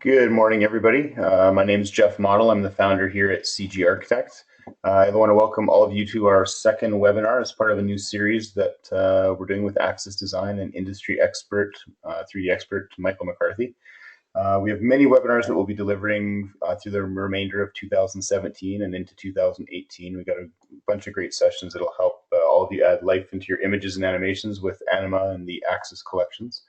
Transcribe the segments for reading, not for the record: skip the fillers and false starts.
Good morning, everybody. My name is Jeff Model. I'm the founder here at CG Architect. I want to welcome all of you to our second webinar as part of a new series that we're doing with Axis Design and industry expert, 3D expert Michael McCarthy. We have many webinars that we'll be delivering through the remainder of 2017 and into 2018. We've got a bunch of great sessions that'll help all of you add life into your images and animations with Anima and the Axis collections.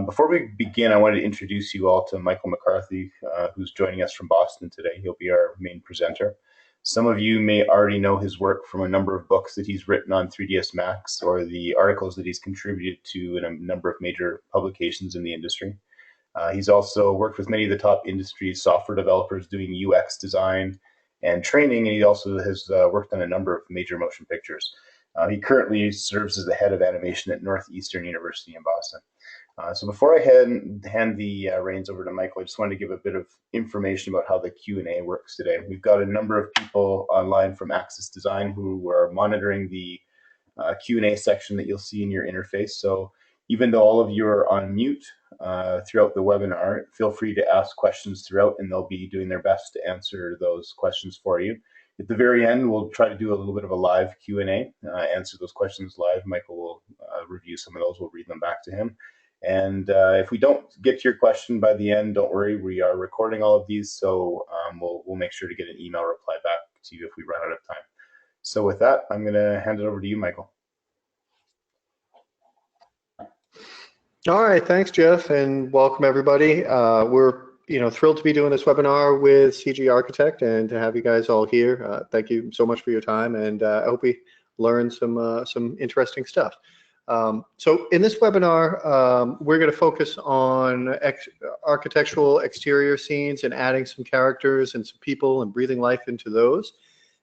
Before we begin, I wanted to introduce you all to Michael McCarthy, who's joining us from Boston today. He'll be our main presenter. Some of you may already know his work from a number of books that he's written on 3ds Max or the articles that he's contributed to in a number of major publications in the industry. He's also worked with many of the top industry software developers doing UX design and training, and he also has worked on a number of major motion pictures. He currently serves as the head of animation at Northeastern University in Boston. So before I hand the reins over to Michael, I just wanted to give a bit of information about how the Q&A works today. We've got a number of people online from Axis Design who are monitoring the Q&A section that you'll see in your interface. So even though all of you are on mute throughout the webinar, feel free to ask questions throughout, and they'll be doing their best to answer those questions for you. At the very end, we'll try to do a little bit of a live Q&A, answer those questions live. Michael will review some of those. We'll read them back to him. And if we don't get to your question by the end, don't worry, we are recording all of these, so we'll make sure to get an email reply back to you if we run out of time. So with that, I'm going to hand it over to you, Michael. All right, thanks, Jeff, and welcome everybody. We're thrilled to be doing this webinar with CG Architect and to have you guys all here. Thank you so much for your time, and I hope we learn some interesting stuff. So in this webinar, we're going to focus on architectural exterior scenes and adding some characters and some people and breathing life into those.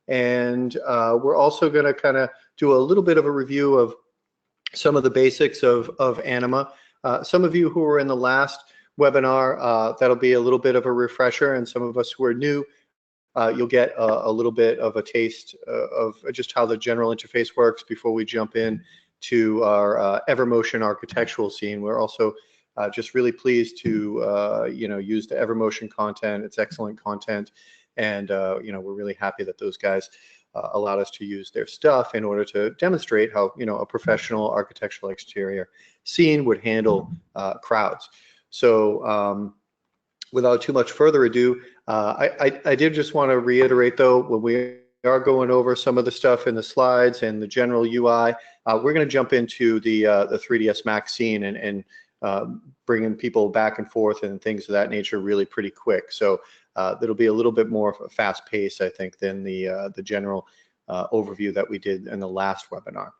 And we're also going to kind of do a little bit of a review of some of the basics of Anima. Some of you who were in the last webinar, that'll be a little bit of a refresher, and some of us who are new, you'll get a little bit of a taste of just how the general interface works before we jump in to our Evermotion architectural scene. We're also just really pleased to use the Evermotion content. It's excellent content, and we're really happy that those guys allowed us to use their stuff in order to demonstrate how a professional architectural exterior scene would handle crowds. So without too much further ado, I did just want to reiterate though, when we are going over some of the stuff in the slides and the general UI, we're going to jump into the 3ds Max scene and bringing people back and forth and things of that nature really pretty quick. So that'll be a little bit more of a fast pace, I think, than the general overview that we did in the last webinar.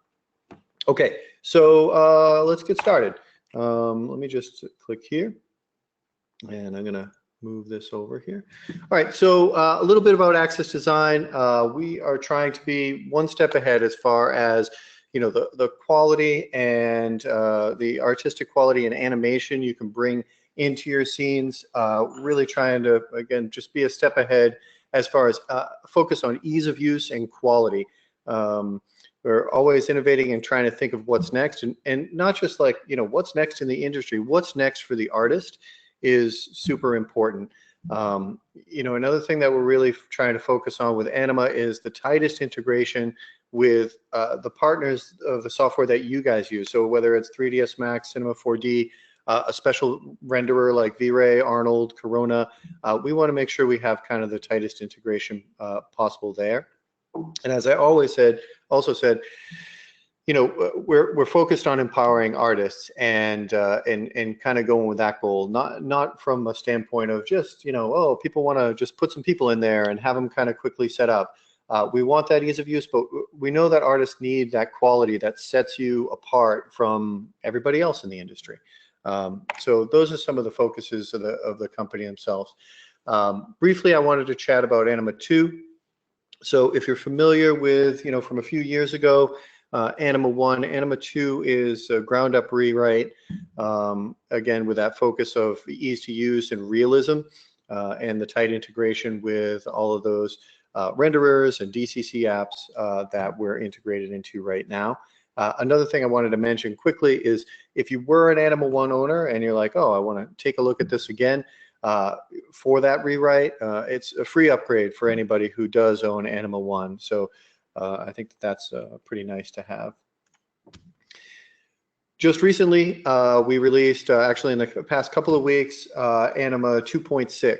Okay, so let's get started. Let me just click here, and I'm going to move this over here. All right, so a little bit about Axis Design. We are trying to be one step ahead as far as the quality and the artistic quality and animation you can bring into your scenes. Really trying to, again, just be a step ahead as far as focus on ease of use and quality. We're always innovating and trying to think of what's next, and not just like what's next in the industry. What's next for the artist is super important. Another thing that we're really trying to focus on with Anima is the tightest integration with the partners of the software that you guys use. So whether it's 3ds Max, Cinema 4D, a special renderer like V-Ray, Arnold, Corona, we want to make sure we have kind of the tightest integration possible there. And as I also said, we're focused on empowering artists and kind of going with that goal, not from a standpoint of just oh, people want to just put some people in there and have them kind of quickly set up. We want that ease of use, but we know that artists need that quality that sets you apart from everybody else in the industry. So those are some of the focuses of the company themselves. Briefly, I wanted to chat about Anima 2. So if you're familiar with, from a few years ago, Anima 1, Anima 2 is a ground up rewrite, again, with that focus of ease to use and realism, and the tight integration with all of those renderers and DCC apps that we're integrated into right now. Another thing I wanted to mention quickly is if you were an Anima 1 owner and you're like, oh, I want to take a look at this again, for that rewrite. It's a free upgrade for anybody who does own Anima 1. So I think that's pretty nice to have. Just recently, we released, actually in the past couple of weeks, Anima 2.6.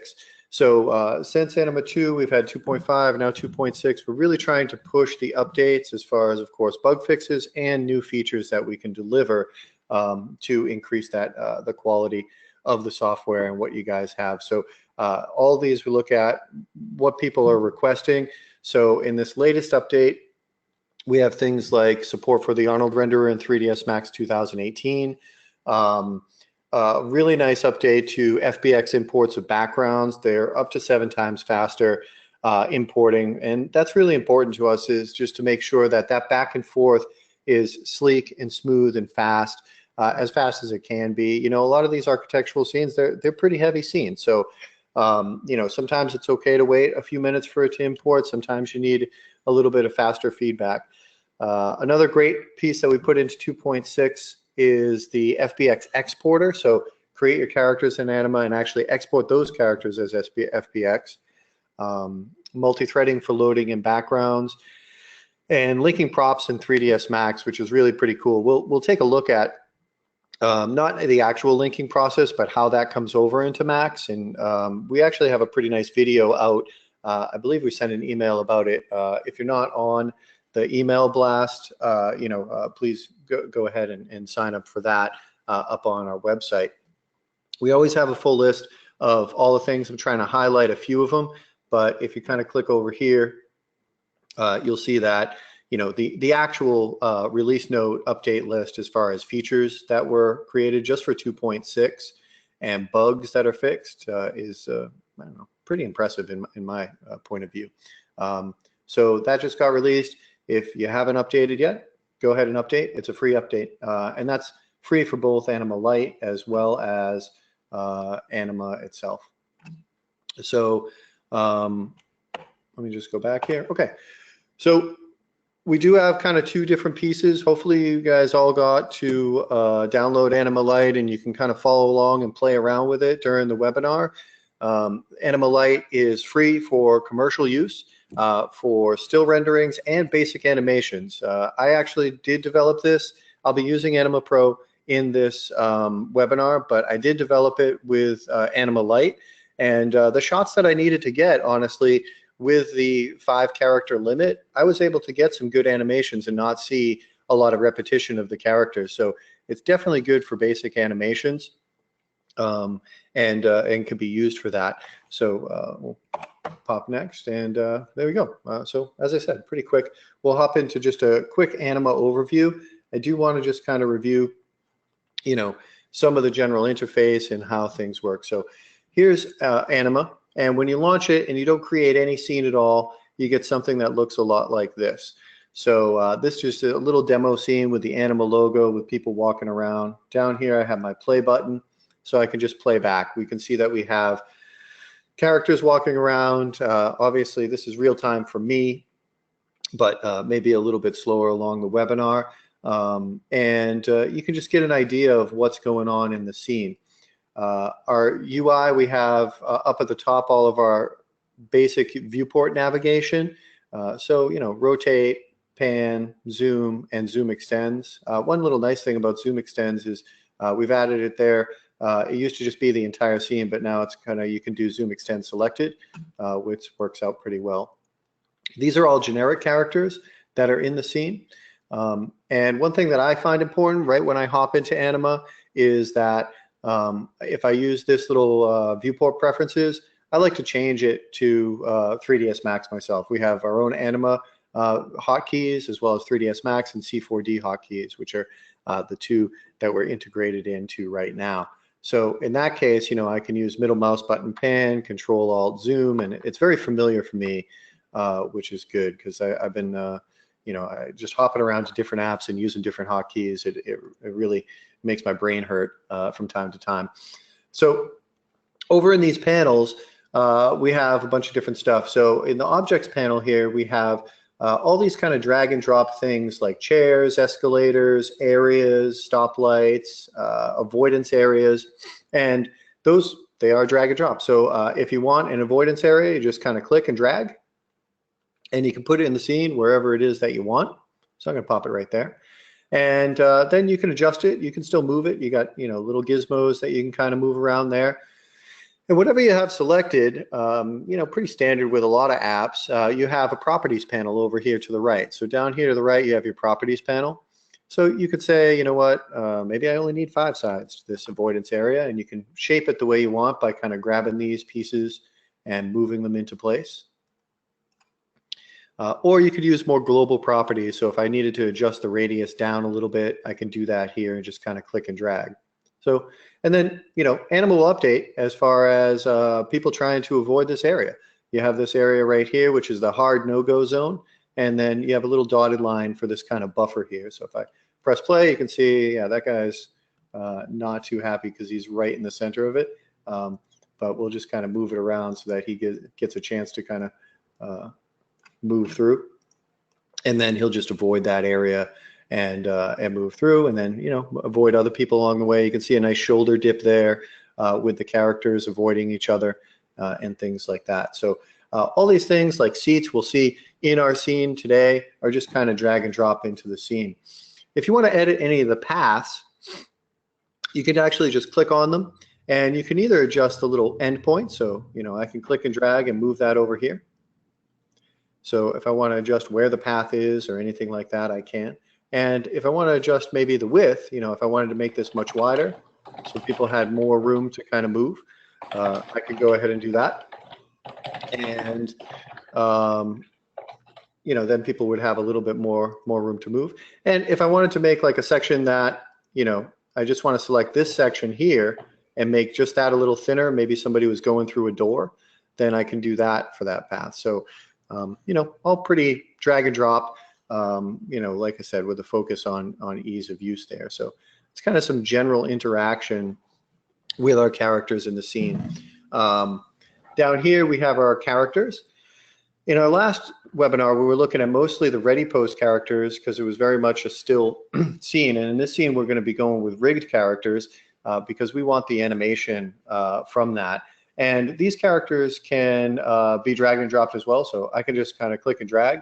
So since Anima 2, we've had 2.5, now 2.6. We're really trying to push the updates as far as, of course, bug fixes and new features that we can deliver to increase that the quality of the software and what you guys have. So all these we look at what people are requesting. So in this latest update, we have things like support for the Arnold renderer in 3ds Max 2018. Really nice update to FBX imports of backgrounds. They're up to 7 times faster importing, and that's really important to us, is just to make sure that that back and forth is sleek and smooth and fast as it can be. You know, a lot of these architectural scenes, they're pretty heavy scenes. So, you know, sometimes it's okay to wait a few minutes for it to import. Sometimes you need a little bit of faster feedback. Another great piece that we put into 2.6 is the FBX exporter. So create your characters in Anima and actually export those characters as FBX. Multi-threading for loading in backgrounds, and linking props in 3ds Max, which is really pretty cool. We'll take a look at not the actual linking process, but how that comes over into Max. And we actually have a pretty nice video out. I believe we sent an email about it. If you're not on the email blast, you know, please go ahead and sign up for that up on our website. We always have a full list of all the things. I'm trying to highlight a few of them, but if you kind of click over here, you'll see that, you know, the actual release note update list as far as features that were created just for 2.6 and bugs that are fixed is, I don't know, pretty impressive in my point of view. So that just got released. If you haven't updated yet, go ahead and update. It's a free update, and that's free for both Anima Lite as well as Anima itself. So let me just go back here. Okay, so we do have kind of 2 different pieces. Hopefully you guys all got to download Anima Lite and you can kind of follow along and play around with it during the webinar. Anima Lite is free for commercial use. For still renderings and basic animations. I actually did develop this. I'll be using Anima Pro in this webinar, but I did develop it with Anima Lite. And the shots that I needed to get, honestly, with the 5-character limit, I was able to get some good animations and not see a lot of repetition of the characters. So it's definitely good for basic animations and can be used for that. So we'll pop next, and there we go. So as I said, pretty quick. We'll hop into just a quick Anima overview. I do want to just kind of review, you know, some of the general interface and how things work. So here's Anima, and when you launch it and you don't create any scene at all, you get something that looks a lot like this. So this is just a little demo scene with the Anima logo with people walking around. Down here I have my play button, so I can just play back. We can see that we have characters walking around. Obviously this is real time for me, but maybe a little bit slower along the webinar. And you can just get an idea of what's going on in the scene. Our UI, we have up at the top all of our basic viewport navigation. So, you know, rotate, pan, zoom, and zoom extends. One little nice thing about zoom extends is we've added it there. It used to just be the entire scene, but now it's kind of, you can do zoom extend selected, which works out pretty well. These are all generic characters that are in the scene. And one thing that I find important right when I hop into Anima is that if I use this little viewport preferences, I like to change it to 3ds Max myself. We have our own Anima hotkeys as well as 3ds Max and C4D hotkeys, which are the 2 that we're integrated into right now. So in that case, you know, I can use middle mouse button pan, Control Alt Zoom, and it's very familiar for me, which is good because I've been, you know, just hopping around to different apps and using different hotkeys. It really makes my brain hurt from time to time. So over in these panels, we have a bunch of different stuff. So in the objects panel here, we have all these kind of drag and drop things like chairs, escalators, areas, stoplights, avoidance areas. And those they are drag and drop. So if you want an avoidance area, you just kind of click and drag, and you can put it in the scene wherever it is that you want. So I'm going to pop it right there. And then you can adjust it. You can still move it. You got, little gizmos that you can kind of move around there. And whatever you have selected, pretty standard with a lot of apps, you have a properties panel over here to the right. So down here to the right, you have your properties panel. So you could say, you know what, maybe I only need 5 sides to this avoidance area, and you can shape it the way you want by kind of grabbing these pieces and moving them into place. Or you could use more global properties. So if I needed to adjust the radius down a little bit, I can do that here and just kind of click and drag. So, and then, ANIMA will update as far as people trying to avoid this area. You have this area right here, which is the hard no-go zone. And then you have a little dotted line for this kind of buffer here. So if I press play, you can see, yeah, that guy's not too happy because he's right in the center of it. But we'll just kind of move it around so that he gets a chance to kind of move through. And then he'll just avoid that area and move through, and then avoid other people along the way. You can see a nice shoulder dip there with the characters avoiding each other and things like that. So all these things like seats we'll see in our scene today are just kind of drag and drop into the scene. If you want to edit any of the paths, you can actually just click on them, and you can either adjust the little endpoint. So I can click and drag and move that over here. So if I want to adjust where the path is or anything like that, I can. And if I want to adjust maybe the width, if I wanted to make this much wider so people had more room to kind of move, I could go ahead and do that. And, then people would have a little bit more room to move. And if I wanted to make like a section that, I just want to select this section here and make just that a little thinner, maybe somebody was going through a door, then I can do that for that path. So, all pretty drag and drop, like I said, with a focus on ease of use there. So it's kind of some general interaction with our characters in the scene. Down here, we have our characters. In our last webinar, we were looking at mostly the ready pose characters because it was very much a still scene. And in this scene, we're going to be going with rigged characters because we want the animation from that. And these characters can be drag and dropped as well. So I can just kind of click and drag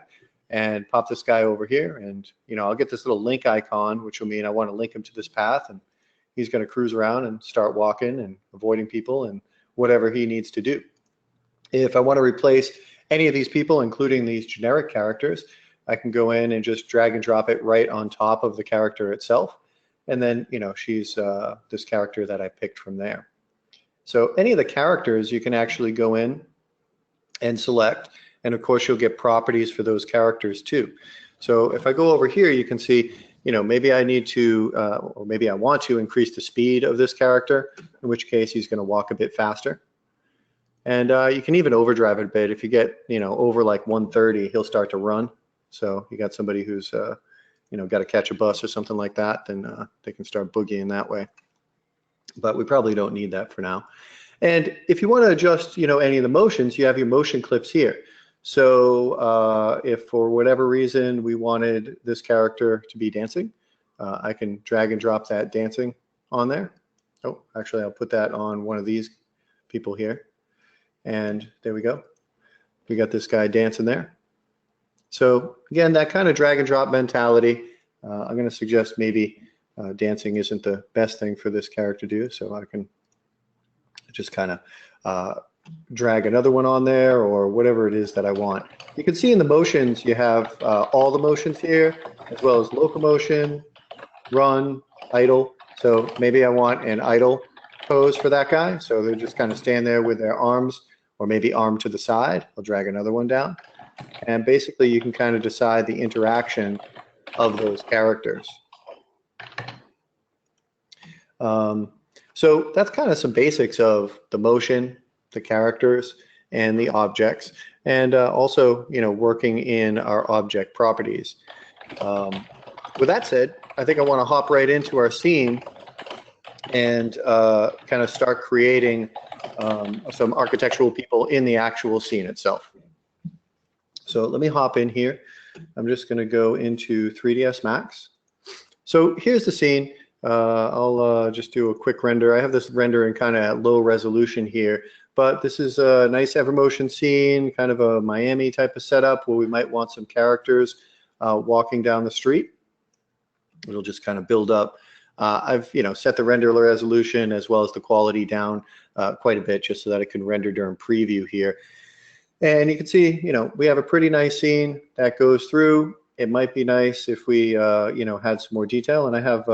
and pop this guy over here. And, I'll get this little link icon, which will mean I want to link him to this path. And he's going to cruise around and start walking and avoiding people and whatever he needs to do. If I want to replace any of these people, including these generic characters, I can go in and just drag and drop it right on top of the character itself. And then, she's this character that I picked from there. So any of the characters you can actually go in and select, and of course you'll get properties for those characters too. So if I go over here, you can see, maybe I need to, or maybe I want to increase the speed of this character, in which case he's going to walk a bit faster. And you can even overdrive it a bit. If you get, over like 130, he'll start to run. So you got somebody who's, got to catch a bus or something like that, then they can start boogieing that way. But we probably don't need that for now. And if you want to adjust, any of the motions, you have your motion clips here. So if for whatever reason we wanted this character to be dancing, I can drag and drop that dancing on there. Oh, actually, I'll put that on one of these people here. And there we go. We got this guy dancing there. So again, that kind of drag and drop mentality. I'm going to suggest maybe dancing isn't the best thing for this character to do, so I can just kind of drag another one on there or whatever it is that I want. You can see in the motions you have all the motions here, as well as locomotion, run, idle. So maybe I want an idle pose for that guy, so they just kind of stand there with their arms, or maybe arm to the side. I'll drag another one down. And basically you can kind of decide the interaction of those characters. So that's kind of some basics of the motion, the characters, and the objects, and also, working in our object properties. With that said, I think I want to hop right into our scene and kind of start creating some architectural people in the actual scene itself. So let me hop in here. I'm just going to go into 3ds Max. So here's the scene. I'll just do a quick render. I have this render in kind of low resolution here, but this is a nice Evermotion scene, kind of a Miami type of setup where we might want some characters walking down the street. It'll just kind of build up. I've set the render resolution as well as the quality down quite a bit just so that it can render during preview here. And you can see, we have a pretty nice scene that goes through. It might be nice if we, had some more detail. And I have,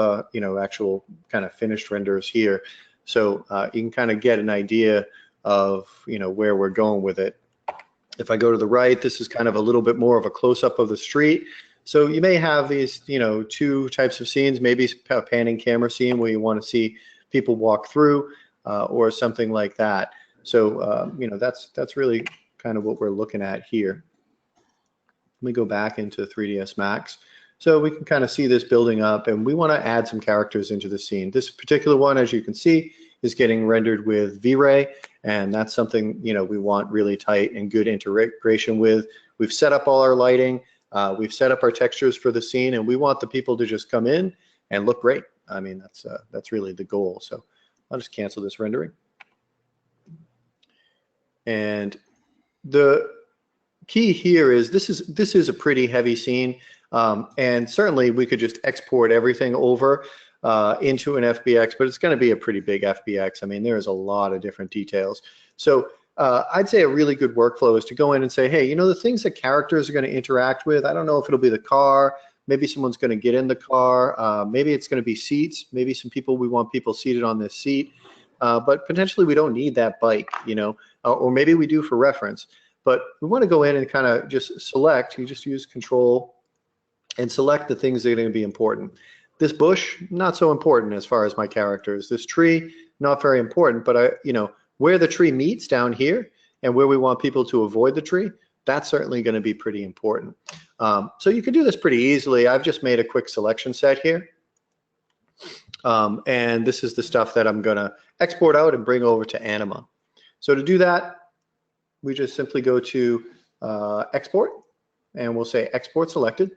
actual kind of finished renders here. So you can kind of get an idea of, where we're going with it. If I go to the right, this is kind of a little bit more of a close-up of the street. So you may have these, two types of scenes, maybe a panning camera scene where you want to see people walk through or something like that. So, that's really kind of what we're looking at here. Let me go back into 3ds Max. So we can kind of see this building up, and we want to add some characters into the scene. This particular one, as you can see, is getting rendered with V-Ray, and that's something, we want really tight and good integration with. We've set up all our lighting. We've set up our textures for the scene, and we want the people to just come in and look great. I mean, that's really the goal. So I'll just cancel this rendering. And the key here is this is a pretty heavy scene, and certainly we could just export everything over into an FBX, but it's going to be a pretty big FBX. I mean, there's a lot of different details. So I'd say a really good workflow is to go in and say, hey, the things that characters are going to interact with, I don't know if it'll be the car, maybe someone's going to get in the car, maybe it's going to be seats, maybe we want people seated on this seat, but potentially we don't need that bike, or maybe we do for reference. But we want to go in and kind of just select, you just use control and select the things that are going to be important. This bush, not so important as far as my characters. This tree, not very important, but where the tree meets down here and where we want people to avoid the tree, that's certainly going to be pretty important. So you can do this pretty easily. I've just made a quick selection set here. And this is the stuff that I'm going to export out and bring over to Anima. So to do that, we just simply go to export, and we'll say export selected.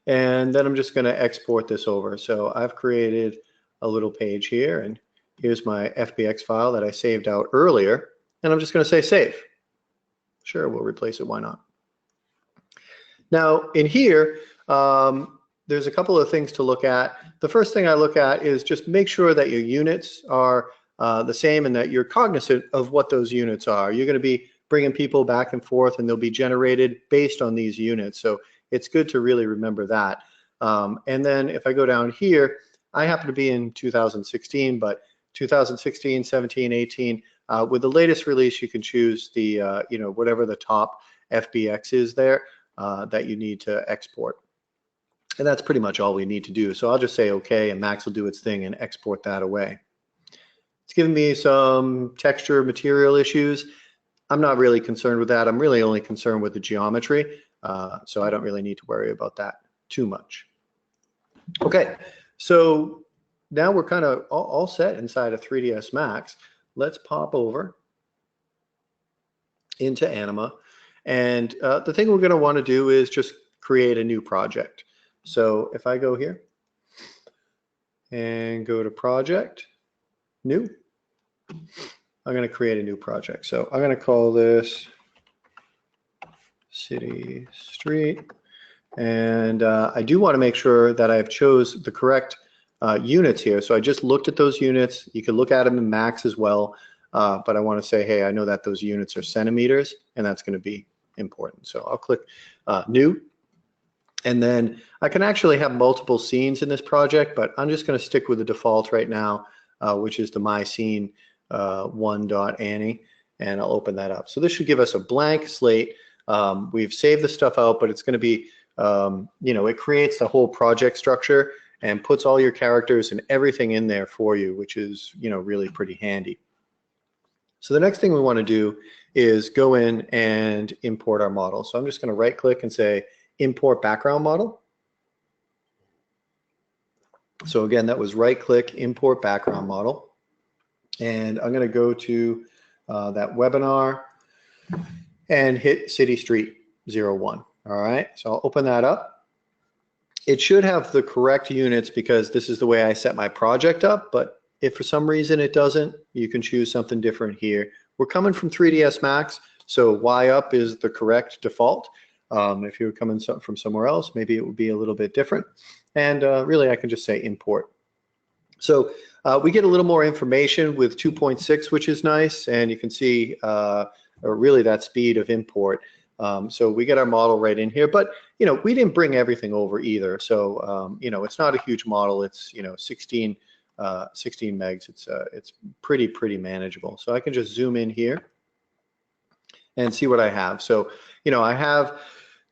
And then I'm just going to export this over. So I've created a little page here, and here's my FBX file that I saved out earlier. And I'm just going to say save. Sure, we'll replace it. Why not? Now, in here, there's a couple of things to look at. The first thing I look at is just make sure that your units are the same and that you're cognizant of what those units are. You're going to be bringing people back and forth, and they'll be generated based on these units. So it's good to really remember that. And then if I go down here, I happen to be in 2016, but 2016, 17, 18, with the latest release, you can choose the, whatever the top FBX is there that you need to export. And that's pretty much all we need to do. So I'll just say okay, and Max will do its thing and export that away. It's giving me some texture material issues. I'm not really concerned with that. I'm really only concerned with the geometry. So I don't really need to worry about that too much. Okay, so now we're kind of all set inside of 3ds Max. Let's pop over into Anima. And the thing we're going to want to do is just create a new project. So if I go here and go to project, new, I'm going to create a new project. So I'm going to call this city street. And I do want to make sure that I've chose the correct units here. So I just looked at those units. You can look at them in Max as well. But I want to say, hey, I know that those units are centimeters, and that's going to be important. So I'll click new. And then I can actually have multiple scenes in this project, but I'm just going to stick with the default right now, which is the my scene 1.ani, and I'll open that up. So this should give us a blank slate. We've saved the stuff out, but it's going to be, it creates the whole project structure and puts all your characters and everything in there for you, which is, really pretty handy. So the next thing we want to do is go in and import our model. So I'm just going to right click and say import background model. So again, that was right click, import background model. And I'm going to go to that webinar and hit city street 01. All right, so I'll open that up. It should have the correct units because this is the way I set my project up, but if for some reason it doesn't, you can choose something different here. We're coming from 3ds Max, so Y up is the correct default. If you're coming from somewhere else, maybe it would be a little bit different. And really, I can just say import. So we get a little more information with 2.6, which is nice, and you can see or really that speed of import. So we get our model right in here, but we didn't bring everything over either. So it's not a huge model. It's 16 megs. It's pretty manageable. So I can just zoom in here and see what I have. So I have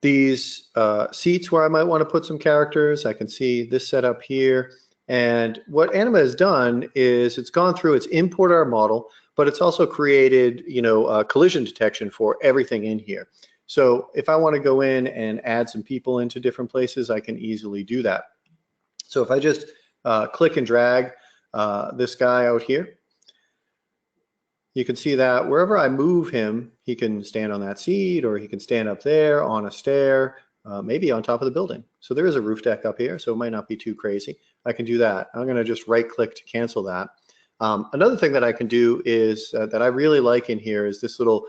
these seats where I might want to put some characters. I can see this setup here. And what Anima has done is it's gone through, it's imported our model, but it's also created collision detection for everything in here. So if I want to go in and add some people into different places, I can easily do that. So if I just click and drag this guy out here, you can see that wherever I move him, he can stand on that seat, or he can stand up there on a stair, maybe on top of the building. So there is a roof deck up here, so it might not be too crazy. I can do that. I'm going to just right click to cancel that. Another thing that I can do is that I really like in here is this little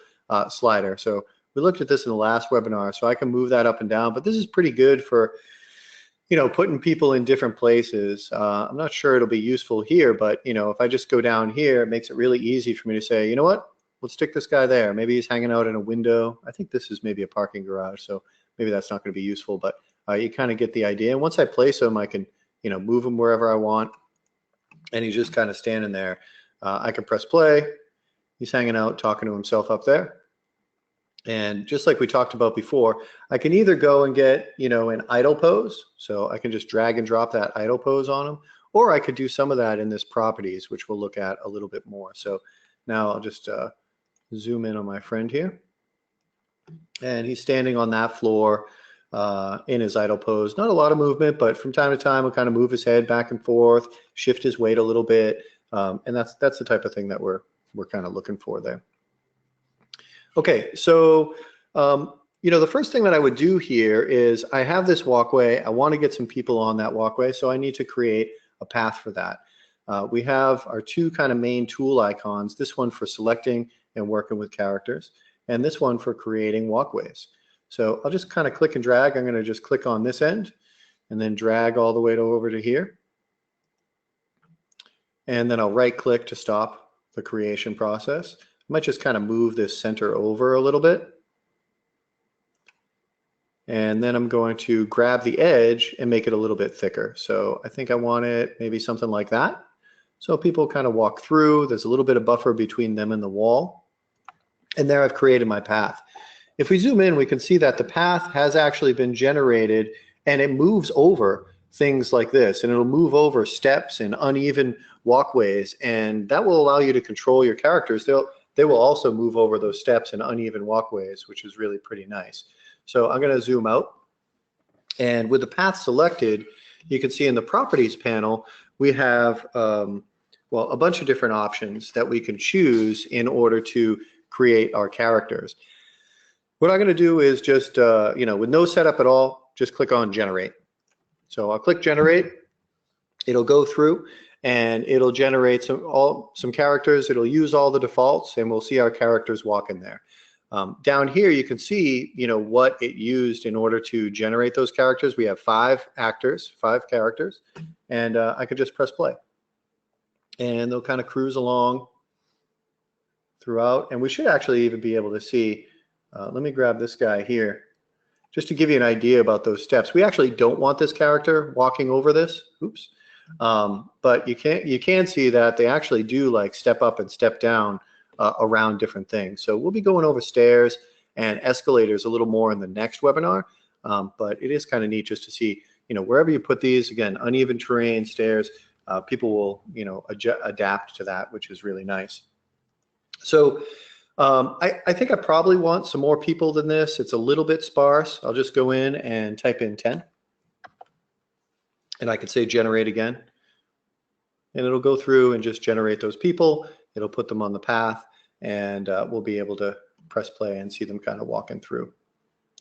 slider. So we looked at this in the last webinar, so I can move that up and down, but this is pretty good for putting people in different places. I'm not sure it'll be useful here, but if I just go down here, it makes it really easy for me to say, you know what, let's stick this guy there. Maybe he's hanging out in a window. I think this is maybe a parking garage, so maybe that's not going to be useful, but you kind of get the idea. And once I place him, I can move him wherever I want, and he's just kind of standing there. I can press play. He's hanging out, talking to himself up there. And just like we talked about before, I can either go and get, an idle pose. So I can just drag and drop that idle pose on him, or I could do some of that in this properties, which we'll look at a little bit more. So now I'll just zoom in on my friend here. And he's standing on that floor in his idle pose. Not a lot of movement, but from time to time, he'll kind of move his head back and forth, shift his weight a little bit. And that's the type of thing that we're kind of looking for there. Okay, so the first thing that I would do here is I have this walkway. I want to get some people on that walkway, so I need to create a path for that. We have our two kind of main tool icons, this one for selecting and working with characters, and this one for creating walkways. So I'll just kind of click and drag. I'm going to just click on this end and then drag all the way over to here. And then I'll right click to stop the creation process. I might just kind of move this center over a little bit. And then I'm going to grab the edge and make it a little bit thicker. So I think I want it maybe something like that. So people kind of walk through. There's a little bit of buffer between them and the wall. And there I've created my path. If we zoom in, we can see that the path has actually been generated, and it moves over things like this, and it'll move over steps and uneven walkways, and that will allow you to control your characters. They will also move over those steps and uneven walkways, which is really pretty nice. So I'm going to zoom out, and with the path selected, you can see in the properties panel, we have well, a bunch of different options that we can choose in order to create our characters. What I'm going to do is just, with no setup at all, just click on generate. So I'll click generate. It'll go through and it'll generate some characters. It'll use all the defaults, and we'll see our characters walk in there. Down here, you can see, what it used in order to generate those characters. We have 5 actors, 5 characters, and I could just press play. And they'll kind of cruise along throughout. And we should actually even be able to see, let me grab this guy here, just to give you an idea about those steps. We actually don't want this character walking over this, oops. But you can see that they actually do like step up and step down around different things. So we'll be going over stairs and escalators a little more in the next webinar, but it is kind of neat just to see, wherever you put these, again, uneven terrain, stairs, people will, adapt to that, which is really nice. So I think I probably want some more people than this. It's a little bit sparse. I'll just go in and type in 10. And I can say generate again. And it'll go through and just generate those people. It'll put them on the path, and we'll be able to press play and see them kind of walking through.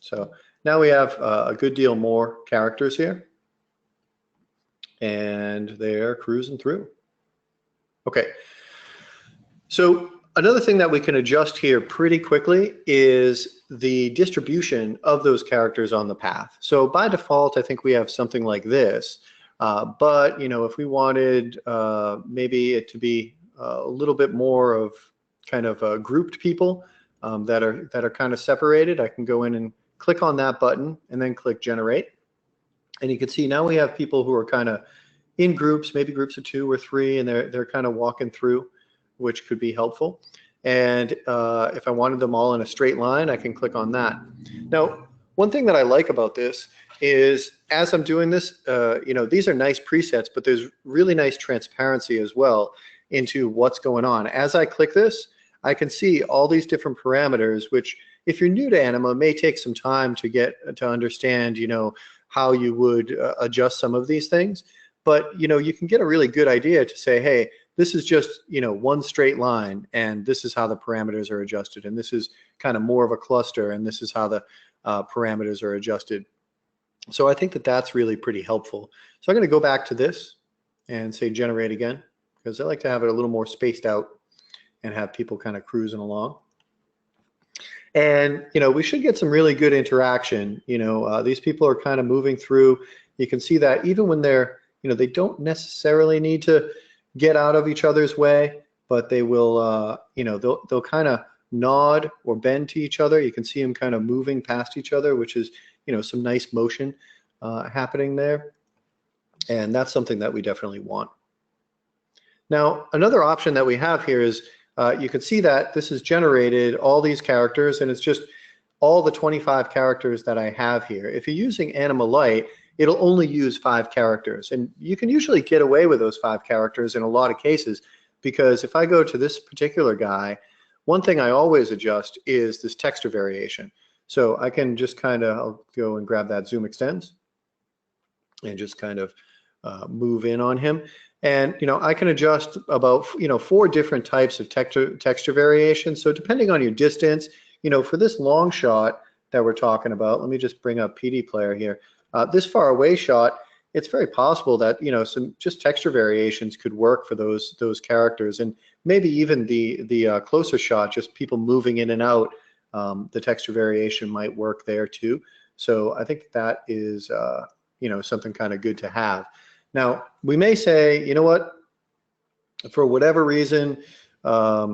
So now we have a good deal more characters here. and they're cruising through. Okay, so another thing that we can adjust here pretty quickly is the distribution of those characters on the path. So by default, I think we have something like this, but if we wanted maybe it to be a little bit more of kind of grouped people that are kind of separated, I can go in and click on that button and then click generate. And you can see now we have people who are kind of in groups, maybe groups of 2 or 3, and they're kind of walking through, which could be helpful. And if I wanted them all in a straight line, I can click on that. Now, one thing that I like about this is as I'm doing this, these are nice presets, but there's really nice transparency as well into what's going on. As I click this, I can see all these different parameters, which if you're new to Anima, may take some time to get to understand, how you would adjust some of these things. But, you can get a really good idea to say, hey, this is just, one straight line, and this is how the parameters are adjusted. And this is kind of more of a cluster, and this is how the parameters are adjusted. So I think that that's really pretty helpful. So I'm going to go back to this and say generate again, because I like to have it a little more spaced out and have people kind of cruising along. And, we should get some really good interaction. These people are kind of moving through. You can see that even when they're, they don't necessarily need to get out of each other's way, but they will, they'll kind of nod or bend to each other. You can see them kind of moving past each other, which is, some nice motion happening there. And that's something that we definitely want. Now, another option that we have here is you can see that this has generated all these characters, and it's just all the 25 characters that I have here. If you're using ANIMA LITE, it'll only use 5 characters, and you can usually get away with those 5 characters in a lot of cases, because if I go to this particular guy, one thing I always adjust is this texture variation. So I can just kind of, I'll go and grab that zoom extends and just kind of move in on him. And, I can adjust about, 4 different types of texture variation. So depending on your distance, for this long shot that we're talking about, let me just bring up PD player here. This far away shot, it's very possible that, some just texture variations could work for those characters. And maybe even the closer shot, just people moving in and out, the texture variation might work there too. So I think that is, something kind of good to have. Now, we may say, you know what, for whatever reason, I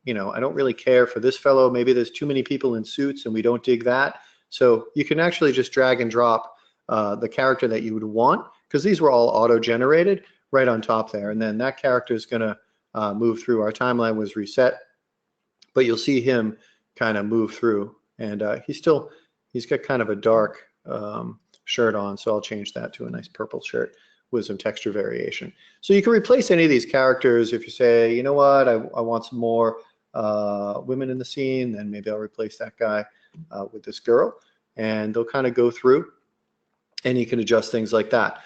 don't really care for this fellow. Maybe there's too many people in suits and we don't dig that. So you can actually just drag and drop the character that you would want, because these were all auto-generated right on top there. And then that character is going to move through. Our timeline was reset, but you'll see him kind of move through. And he's got kind of a dark shirt on, so I'll change that to a nice purple shirt with some texture variation. So you can replace any of these characters if you say, you know what, I want some more women in the scene, then maybe I'll replace that guy with this girl, and they'll kind of go through, and you can adjust things like that.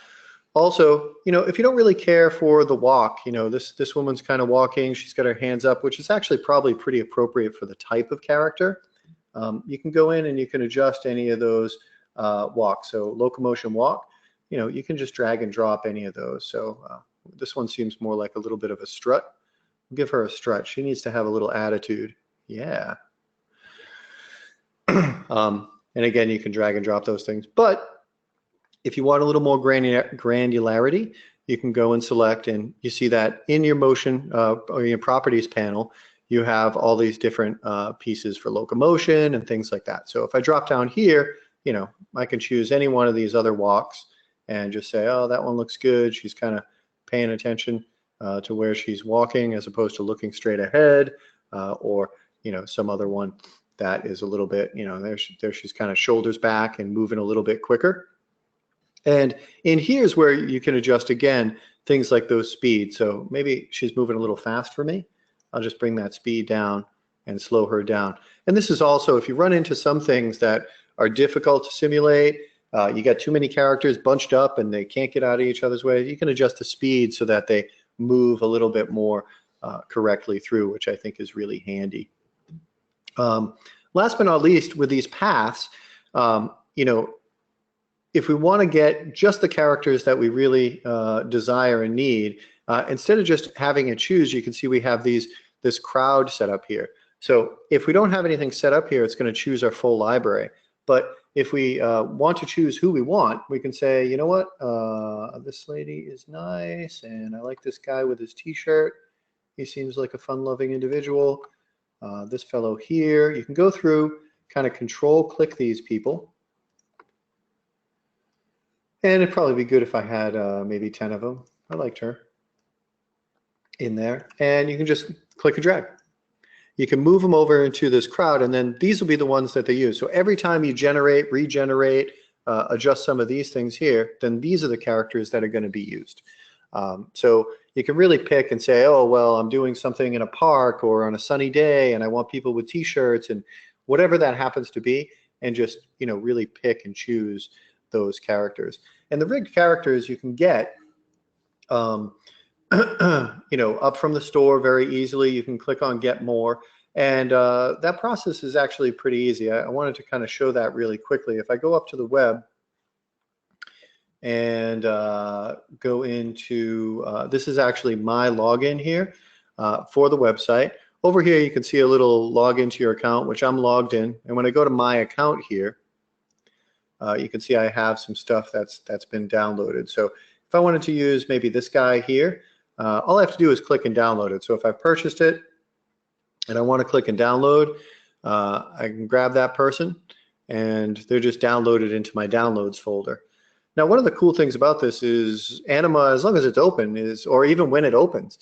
Also, if you don't really care for the walk, this woman's kind of walking, she's got her hands up, which is actually probably pretty appropriate for the type of character. You can go in and you can adjust any of those walks. So locomotion walk, you can just drag and drop any of those. So this one seems more like a little bit of a strut. We'll give her a strut. She needs to have a little attitude. Yeah. And again, you can drag and drop those things. But if you want a little more granularity, you can go and select, and you see that in your motion or your properties panel, you have all these different pieces for locomotion and things like that. So if I drop down here, I can choose any one of these other walks and just say, oh, that one looks good. She's kind of paying attention to where she's walking as opposed to looking straight ahead, or some other one that is a little bit, there she's kind of shoulders back and moving a little bit quicker. And in here's where you can adjust again things like those speeds. So maybe she's moving a little fast for me. I'll just bring that speed down and slow her down. And this is also, if you run into some things that are difficult to simulate, you got too many characters bunched up and they can't get out of each other's way, you can adjust the speed so that they move a little bit more correctly through, which I think is really handy. Last but not least, with these paths, if we want to get just the characters that we really desire and need, instead of just having it choose, you can see we have this crowd set up here. So if we don't have anything set up here, it's going to choose our full library. But if we want to choose who we want, we can say, you know what, this lady is nice, and I like this guy with his t-shirt. He seems like a fun-loving individual. This fellow here, you can go through, kind of control-click these people. And it'd probably be good if I had maybe 10 of them. I liked her in there. And you can just click and drag. You can move them over into this crowd, and then these will be the ones that they use. So every time you generate, regenerate, adjust some of these things here, then these are the characters that are going to be used. So you can really pick and say, oh, well, I'm doing something in a park or on a sunny day, and I want people with t-shirts and whatever that happens to be, and just, you know, really pick and choose those characters. And the rigged characters you can get, you know, up from the store very easily. You can click on Get More, and that process is actually pretty easy. I wanted to kind of show that really quickly. If I go up to the web and go into, this is actually my login here for the website. Over here you can see a little login to your account, which I'm logged in. And when I go to my account here, you can see I have some stuff that's been downloaded. So if I wanted to use maybe this guy here, all I have to do is click and download it. So if I purchased it and I want to click and download, I can grab that person and they're just downloaded into my downloads folder. Now, one of the cool things about this is Anima, as long as it's open, or even when it opens,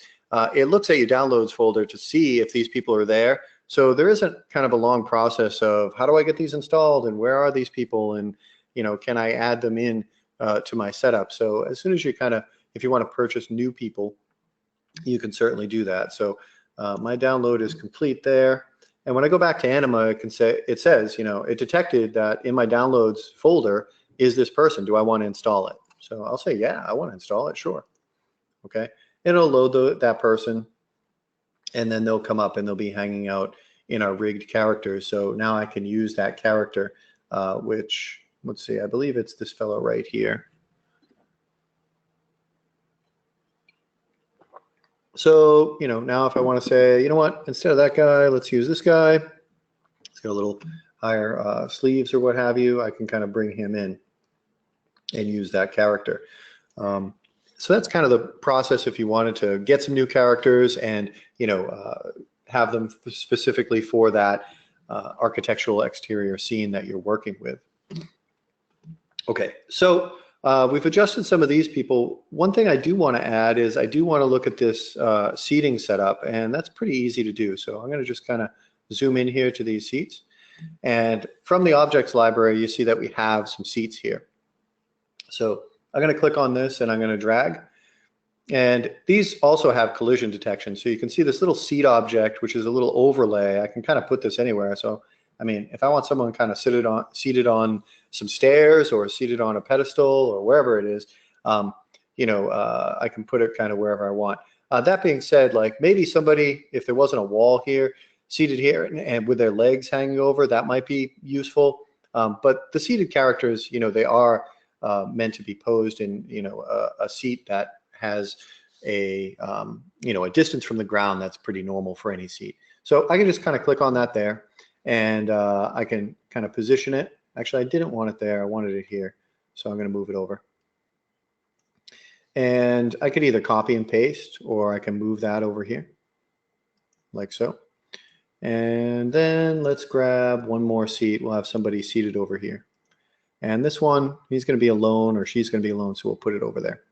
it looks at your downloads folder to see if these people are there. So there isn't kind of a long process of how do I get these installed and where are these people, and you know, can I add them in to my setup? So as soon as you kind of, if you want to purchase new people, you can certainly do that. So my download is complete there. And when I go back to Anima, it says, you know, it detected that in my downloads folder is this person. Do I want to install it? So I'll say, yeah, I want to install it. Sure. Okay. It'll load that person, and then they'll come up and they'll be hanging out in our rigged characters. So now I can use that character, which, let's see, I believe it's this fellow right here. So, you know, now if I want to say, you know what, instead of that guy, let's use this guy. He's got a little higher sleeves or what have you. I can kind of bring him in and use that character. So that's kind of the process if you wanted to get some new characters and, you know, have them specifically for that architectural exterior scene that you're working with. Okay, so we've adjusted some of these people. One thing I do want to add is I do want to look at this seating setup, and that's pretty easy to do. So I'm going to just kind of zoom in here to these seats. And from the objects library, you see that we have some seats here. So I'm going to click on this and I'm going to drag. And these also have collision detection. So you can see this little seat object, which is a little overlay. I can kind of put this anywhere. So, I mean, if I want someone kind of seated on some stairs or seated on a pedestal or wherever it is, you know, I can put it kind of wherever I want. That being said, like maybe somebody, if there wasn't a wall here, seated here and with their legs hanging over, that might be useful. But the seated characters, you know, they are meant to be posed in, you know, a seat that has a, you know, a distance from the ground that's pretty normal for any seat. So I can just kind of click on that there, and I can kind of position it. Actually, I didn't want it there. I wanted it here. So I'm going to move it over. And I could either copy and paste, or I can move that over here like so. And then let's grab one more seat. We'll have somebody seated over here. And this one, he's going to be alone or she's going to be alone, so we'll put it over there.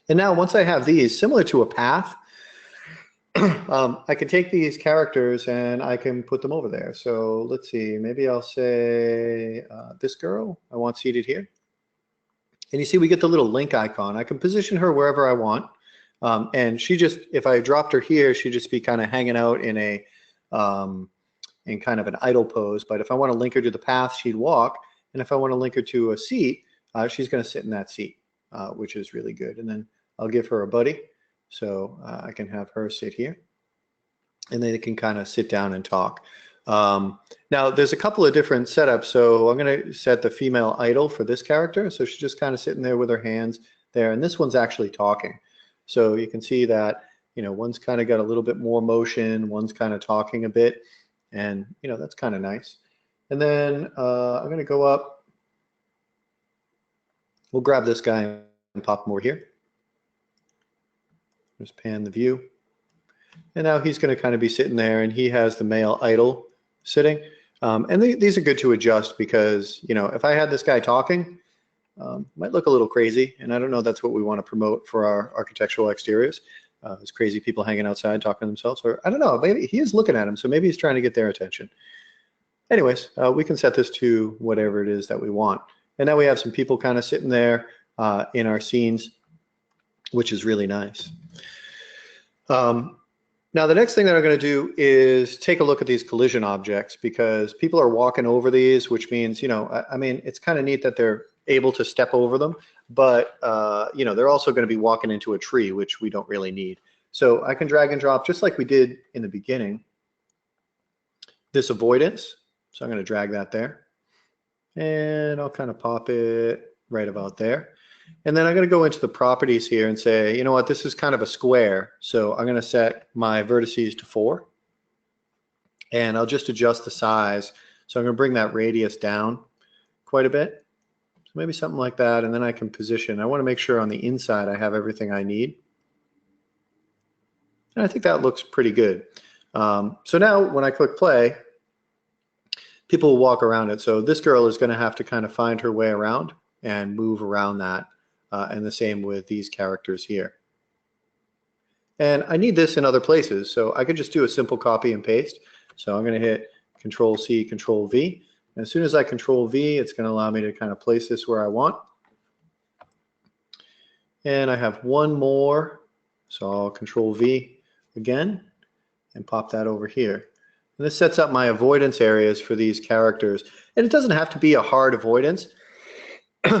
And now once I have these, similar to a path, I can take these characters and I can put them over there. So let's see, maybe I'll say this girl, I want seated here. And you see we get the little link icon. I can position her wherever I want. And she just, if I dropped her here, she'd just be kind of hanging out in a, in kind of an idle pose. But if I want to link her to the path, she'd walk. And if I want to link her to a seat, she's going to sit in that seat, which is really good. And then I'll give her a buddy. So I can have her sit here. And then they can kind of sit down and talk. Now there's a couple of different setups. So I'm going to set the female idle for this character. So she's just kind of sitting there with her hands there, and this one's actually talking. So you can see that, one's kind of got a little bit more motion, one's kind of talking a bit, and that's kind of nice. And then I'm going to go up. We'll grab this guy and pop him over here. Just pan the view. And now he's going to kind of be sitting there, and he has the male idle sitting. And these are good to adjust because, if I had this guy talking, might look a little crazy. And I don't know that's what we want to promote for our architectural exteriors. There's crazy people hanging outside talking to themselves. Or I don't know, maybe he is looking at him, so maybe he's trying to get their attention. Anyways, we can set this to whatever it is that we want. And now we have some people kind of sitting there in our scenes, which is really nice. Now, the next thing that I'm going to do is take a look at these collision objects because people are walking over these, which means, I mean, it's kind of neat that they're able to step over them, but, they're also going to be walking into a tree, which we don't really need. So I can drag and drop just like we did in the beginning, this avoidance. So I'm going to drag that there, and I'll kind of pop it right about there. And then I'm going to go into the properties here and say, you know what, this is kind of a square. So I'm going to set my vertices to 4. And I'll just adjust the size. So I'm going to bring that radius down quite a bit. So maybe something like that. And then I can position. I want to make sure on the inside I have everything I need. And I think that looks pretty good. So now when I click play, people will walk around it. So this girl is going to have to kind of find her way around and move around that. And the same with these characters here. And I need this in other places, so I could just do a simple copy and paste. So I'm going to hit Control-C, Control-V. And as soon as I Control-V, it's going to allow me to kind of place this where I want. And I have one more, so I'll Control-V again and pop that over here. And this sets up my avoidance areas for these characters. And it doesn't have to be a hard avoidance.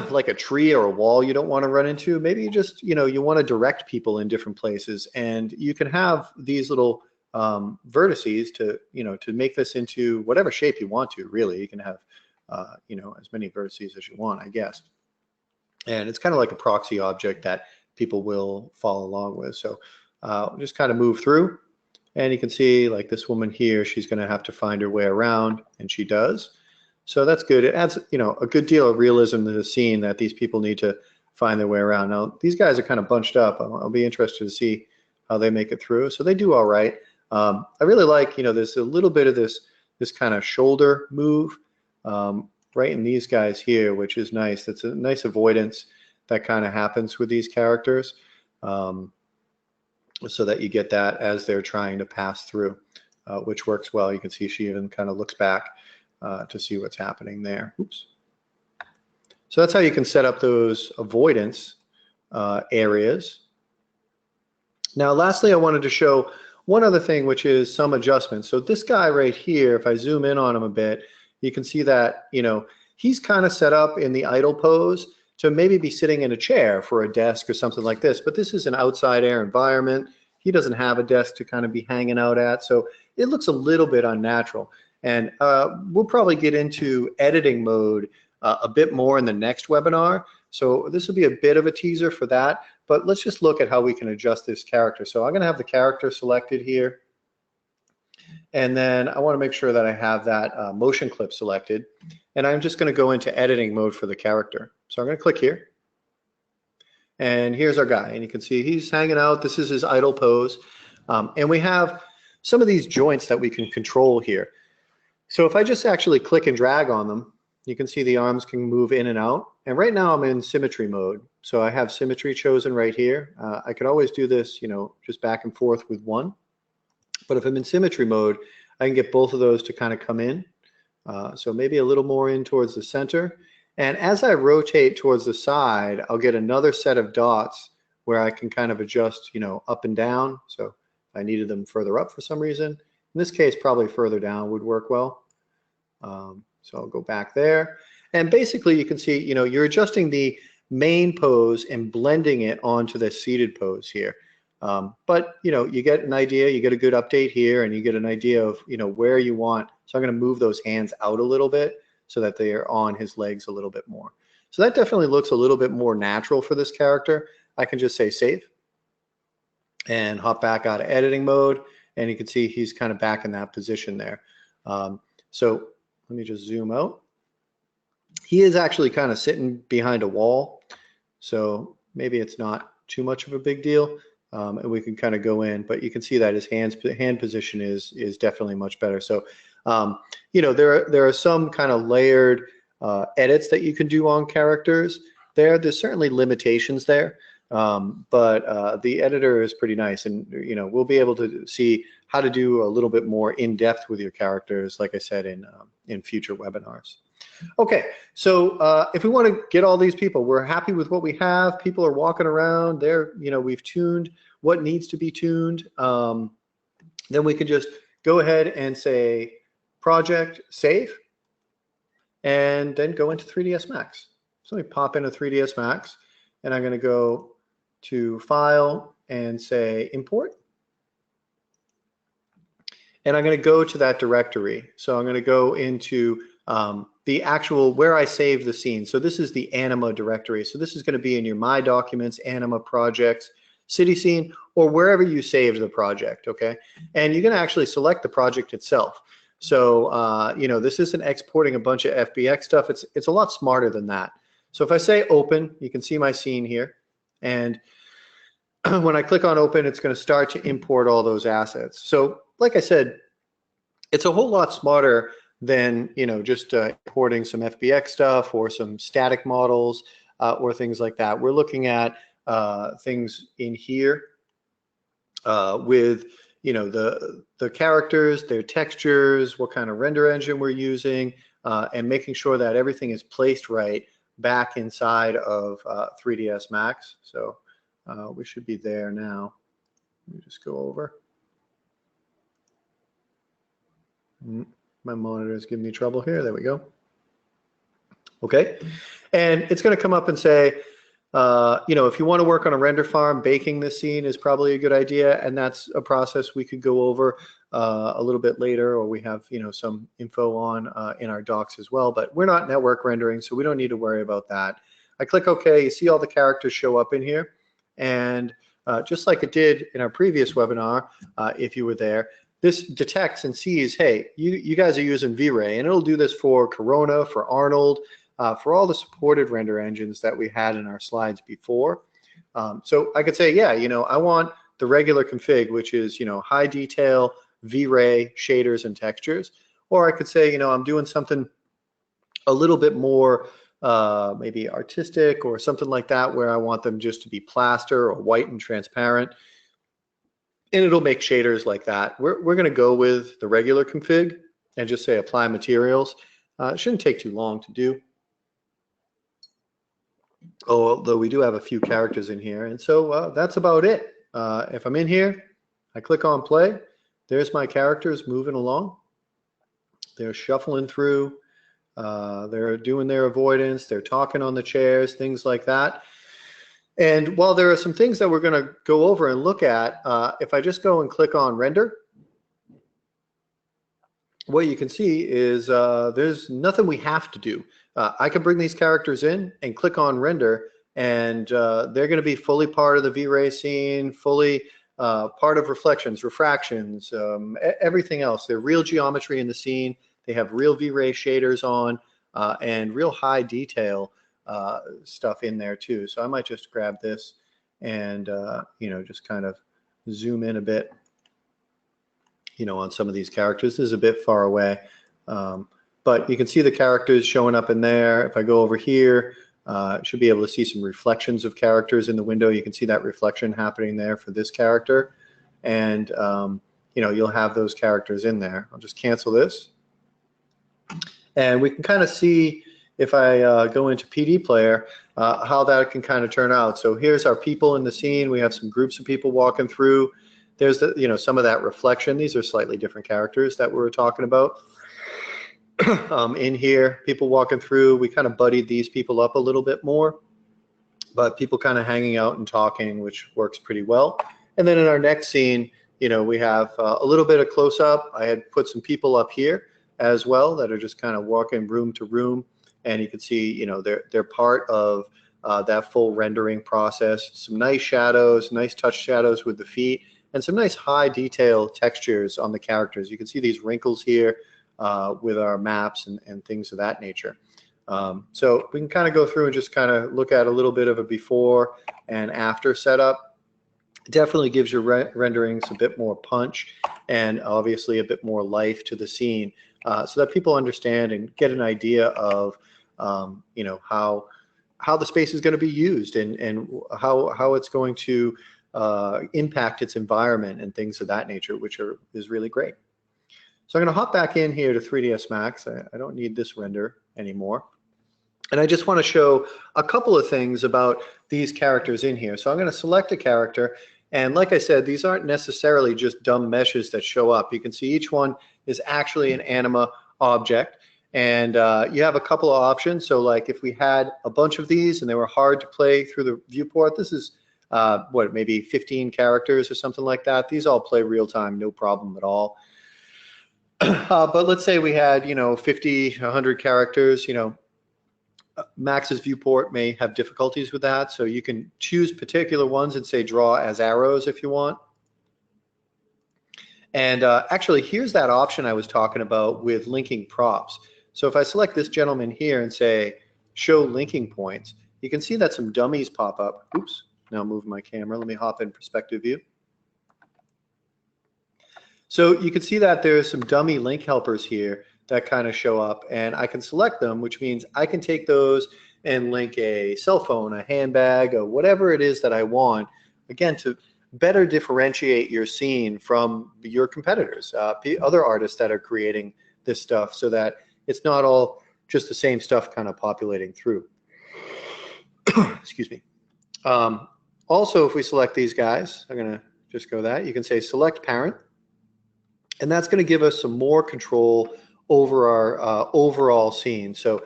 Like a tree or a wall you don't want to run into. Maybe you just, you want to direct people in different places, and you can have these little vertices to, to make this into whatever shape you want to, really. You can have, as many vertices as you want, I guess. And it's kind of like a proxy object that people will follow along with. So just kind of move through, and you can see like this woman here, she's going to have to find her way around, and she does. So that's good. It adds, a good deal of realism to the scene that these people need to find their way around. Now, these guys are kind of bunched up. I'll be interested to see how they make it through. So they do all right. I really like, there's a little bit of this kind of shoulder move right in these guys here, which is nice. That's a nice avoidance that kind of happens with these characters, so that you get that as they're trying to pass through, which works well. You can see she even kind of looks back to see what's happening there. Oops. So that's how you can set up those avoidance areas. Now, lastly, I wanted to show one other thing, which is some adjustments. So this guy right here, if I zoom in on him a bit, you can see that, he's kind of set up in the idle pose to maybe be sitting in a chair for a desk or something like this. But this is an outside air environment. He doesn't have a desk to kind of be hanging out at. So it looks a little bit unnatural. And we'll probably get into editing mode a bit more in the next webinar. So this will be a bit of a teaser for that. But let's just look at how we can adjust this character. So I'm going to have the character selected here. And then I want to make sure that I have that motion clip selected. And I'm just going to go into editing mode for the character. So I'm going to click here. And here's our guy. And you can see he's hanging out. This is his idle pose. And we have some of these joints that we can control here. So if I just actually click and drag on them, you can see the arms can move in and out. And right now I'm in symmetry mode. So I have symmetry chosen right here. I could always do this, just back and forth with one. But if I'm in symmetry mode, I can get both of those to kind of come in. So maybe a little more in towards the center. And as I rotate towards the side, I'll get another set of dots where I can kind of adjust, up and down. So if I needed them further up for some reason, in this case, probably further down would work well. So I'll go back there. And basically, you can see, you're adjusting the main pose and blending it onto the seated pose here. But you get an idea, you get a good update here, and you get an idea of where you want. So I'm going to move those hands out a little bit so that they are on his legs a little bit more. So that definitely looks a little bit more natural for this character. I can just say save and hop back out of editing mode, and you can see he's kind of back in that position there. So let me just zoom out. He is actually kind of sitting behind a wall, so maybe it's not too much of a big deal, and we can kind of go in, but you can see that his hand position is definitely much better. So there are some kind of layered edits that you can do on characters there. There's certainly limitations there, but the editor is pretty nice, and we'll be able to see how to do a little bit more in depth with your characters, like I said, in future webinars. Okay, so if we want to get all these people, we're happy with what we have. People are walking around there. We've tuned what needs to be tuned. Then we can just go ahead and say project save, and then go into 3ds Max. So let me pop into 3ds Max, and I'm going to go to File and say Import. And I'm going to go to that directory. So I'm going to go into the actual where I saved the scene. So this is the Anima directory. So this is going to be in your My Documents, Anima Projects, City Scene, or wherever you saved the project, okay? And you're going to actually select the project itself. So, this isn't exporting a bunch of FBX stuff. It's a lot smarter than that. So if I say open, you can see my scene here. And when I click on open, it's going to start to import all those assets. So like I said, it's a whole lot smarter than just importing some FBX stuff or some static models or things like that. We're looking at things in here with the characters, their textures, what kind of render engine we're using, and making sure that everything is placed right back inside of 3ds Max. So we should be there now. Let me just go over. My monitor is giving me trouble here. There we go. Okay, and it's going to come up and say, if you want to work on a render farm, baking this scene is probably a good idea, and that's a process we could go over a little bit later, or we have some info on in our docs as well. But we're not network rendering, so we don't need to worry about that. I click OK. You see all the characters show up in here, and just like it did in our previous webinar, if you were there, this detects and sees, hey, you guys are using V-Ray, and it'll do this for Corona, for Arnold, for all the supported render engines that we had in our slides before. So I could say, yeah, I want the regular config, which is, high detail, V-Ray, shaders, and textures. Or I could say, I'm doing something a little bit more maybe artistic or something like that, where I want them just to be plaster or white and transparent. And it'll make shaders like that. We're going to go with the regular config and just say apply materials. It shouldn't take too long to do. Although we do have a few characters in here. And so that's about it. If I'm in here, I click on play. There's my characters moving along. They're shuffling through. They're doing their avoidance. They're talking on the chairs, things like that. And while there are some things that we're going to go over and look at, if I just go and click on render, what you can see is there's nothing we have to do. I can bring these characters in and click on render, and they're going to be fully part of the V-Ray scene, fully part of reflections, refractions, everything else. They're real geometry in the scene. They have real V-Ray shaders on and real high detail stuff in there too. So I might just grab this and just kind of zoom in a bit on some of these characters. This is a bit far away, but you can see the characters showing up in there. If I go over here, should be able to see some reflections of characters in the window. You can see that reflection happening there for this character, and you'll have those characters in there. I'll just cancel this, and we can kind of see, if I go into PD player, how that can kind of turn out. So here's our people in the scene. We have some groups of people walking through. There's some of that reflection. These are slightly different characters that we were talking about. In here, people walking through. We kind of buddied these people up a little bit more, but people kind of hanging out and talking, which works pretty well. And then in our next scene, we have a little bit of close up. I had put some people up here as well that are just kind of walking room to room, and you can see, they're part of that full rendering process. Some nice shadows, nice touch shadows with the feet, and some nice high detail textures on the characters. You can see these wrinkles here with our maps and things of that nature. So we can kind of go through and just kind of look at a little bit of a before and after setup. It definitely gives your renderings a bit more punch and obviously a bit more life to the scene, so that people understand and get an idea of how the space is going to be used and how it's going to impact its environment and things of that nature, which is really great. So I'm going to hop back in here to 3ds Max. I don't need this render anymore. And I just want to show a couple of things about these characters in here. So I'm going to select a character. And like I said, these aren't necessarily just dumb meshes that show up. You can see each one is actually an ANIMA object. And you have a couple of options. So like if we had a bunch of these and they were hard to play through the viewport, this is maybe 15 characters or something like that. These all play real time, no problem at all. But let's say we had, 50, 100 characters, Max's viewport may have difficulties with that. So you can choose particular ones and say draw as arrows if you want. And actually, here's that option I was talking about with linking props. So if I select this gentleman here and say show linking points, you can see that some dummies pop up. Oops, now move my camera. Let me hop in perspective view. So you can see that there's some dummy link helpers here that kind of show up, and I can select them, which means I can take those and link a cell phone, a handbag, or whatever it is that I want, again, to better differentiate your scene from your competitors, other artists that are creating this stuff, so that it's not all just the same stuff kind of populating through. Excuse me. Also, if we select these guys, I'm going to just go that, you can say select parent, and that's going to give us some more control over our overall scene. So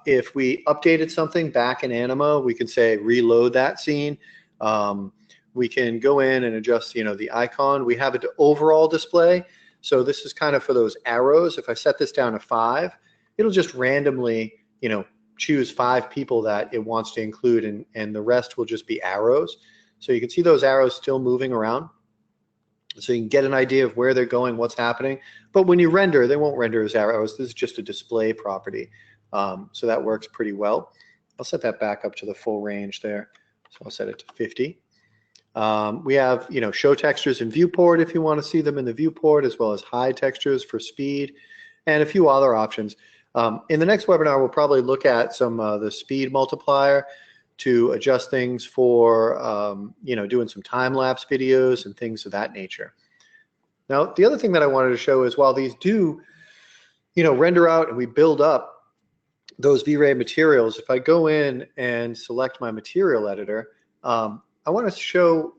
if we updated something back in Anima, we can say reload that scene. We can go in and adjust, the icon. We have it to overall display. So this is kind of for those arrows. If I set this down to 5, it'll just randomly, choose 5 people that it wants to include, and the rest will just be arrows. So you can see those arrows still moving around. So you can get an idea of where they're going, what's happening. But when you render, they won't render as arrows. This is just a display property. So that works pretty well. I'll set that back up to the full range there. So I'll set it to 50. We have, show textures in viewport if you want to see them in the viewport, as well as hide textures for speed, and a few other options. In the next webinar, we'll probably look at some the speed multiplier to adjust things for, doing some time-lapse videos and things of that nature. Now, the other thing that I wanted to show is while these do, render out and we build up those V-Ray materials, if I go in and select my material editor, I want to show,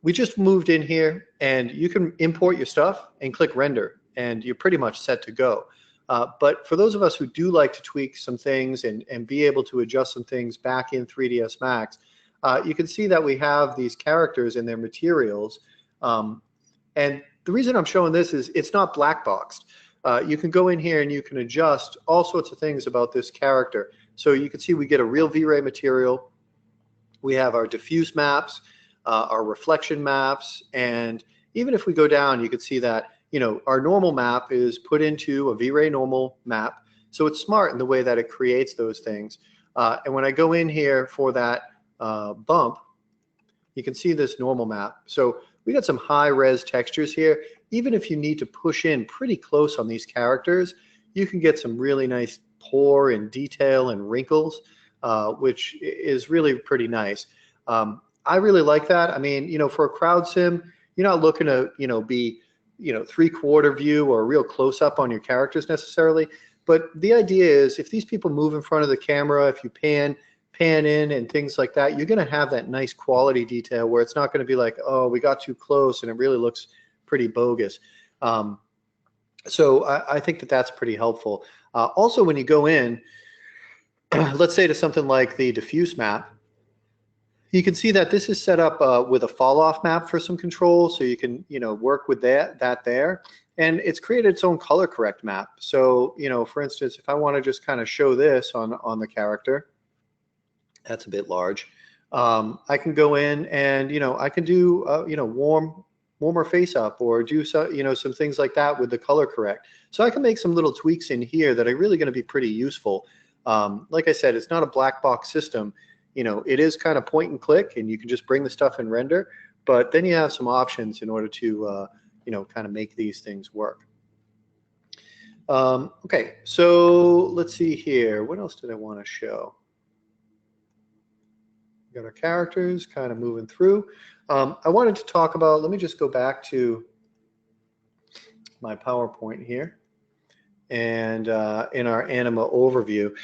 we just moved in here and you can import your stuff and click render and you're pretty much set to go. But for those of us who do like to tweak some things and be able to adjust some things back in 3ds Max, you can see that we have these characters in their materials. And the reason I'm showing this is it's not black boxed. You can go in here and you can adjust all sorts of things about this character. So you can see we get a real V-Ray material. We have our diffuse maps, our reflection maps, and even if we go down, you can see that our normal map is put into a V-Ray normal map. So it's smart in the way that it creates those things. And when I go in here for that bump, you can see this normal map. So we got some high res textures here. Even if you need to push in pretty close on these characters, you can get some really nice pore and detail and wrinkles, which is really pretty nice. I really like that. I mean, for a crowd sim, you're not looking to, be 3/4 view or a real close up on your characters necessarily. But the idea is if these people move in front of the camera, if you pan in and things like that, you're going to have that nice quality detail where it's not going to be like, oh, we got too close and it really looks pretty bogus. So I think that that's pretty helpful. Also, when you go in, let's say to something like the diffuse map, you can see that this is set up with a fall off map for some control, so you can, work with that there. And it's created its own color correct map. So, for instance, if I want to just kind of show this on the character, that's a bit large. I can go in and, I can do, warmer face up, or do some things like that with the color correct. So I can make some little tweaks in here that are really going to be pretty useful. Like I said, it's not a black box system. It is kind of point and click, and you can just bring the stuff and render, but then you have some options in order to, kind of make these things work. Okay, so let's see here. What else did I want to show? We got our characters kind of moving through. I wanted to talk about, let me just go back to my PowerPoint here, and in our Anima overview.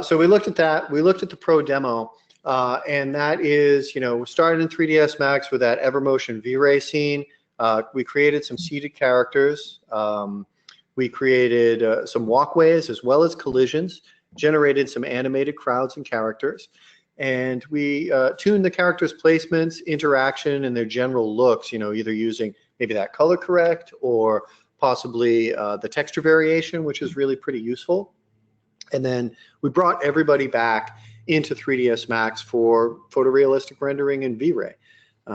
So we looked at that. We looked at the Pro demo, and that is, we started in 3ds Max with that Evermotion V-Ray scene. We created some seated characters. We created some walkways as well as collisions, generated some animated crowds and characters, and we tuned the characters' placements, interaction, and their general looks, either using maybe that color correct or possibly the texture variation, which is really pretty useful. And then we brought everybody back into 3ds Max for photorealistic rendering and V-Ray.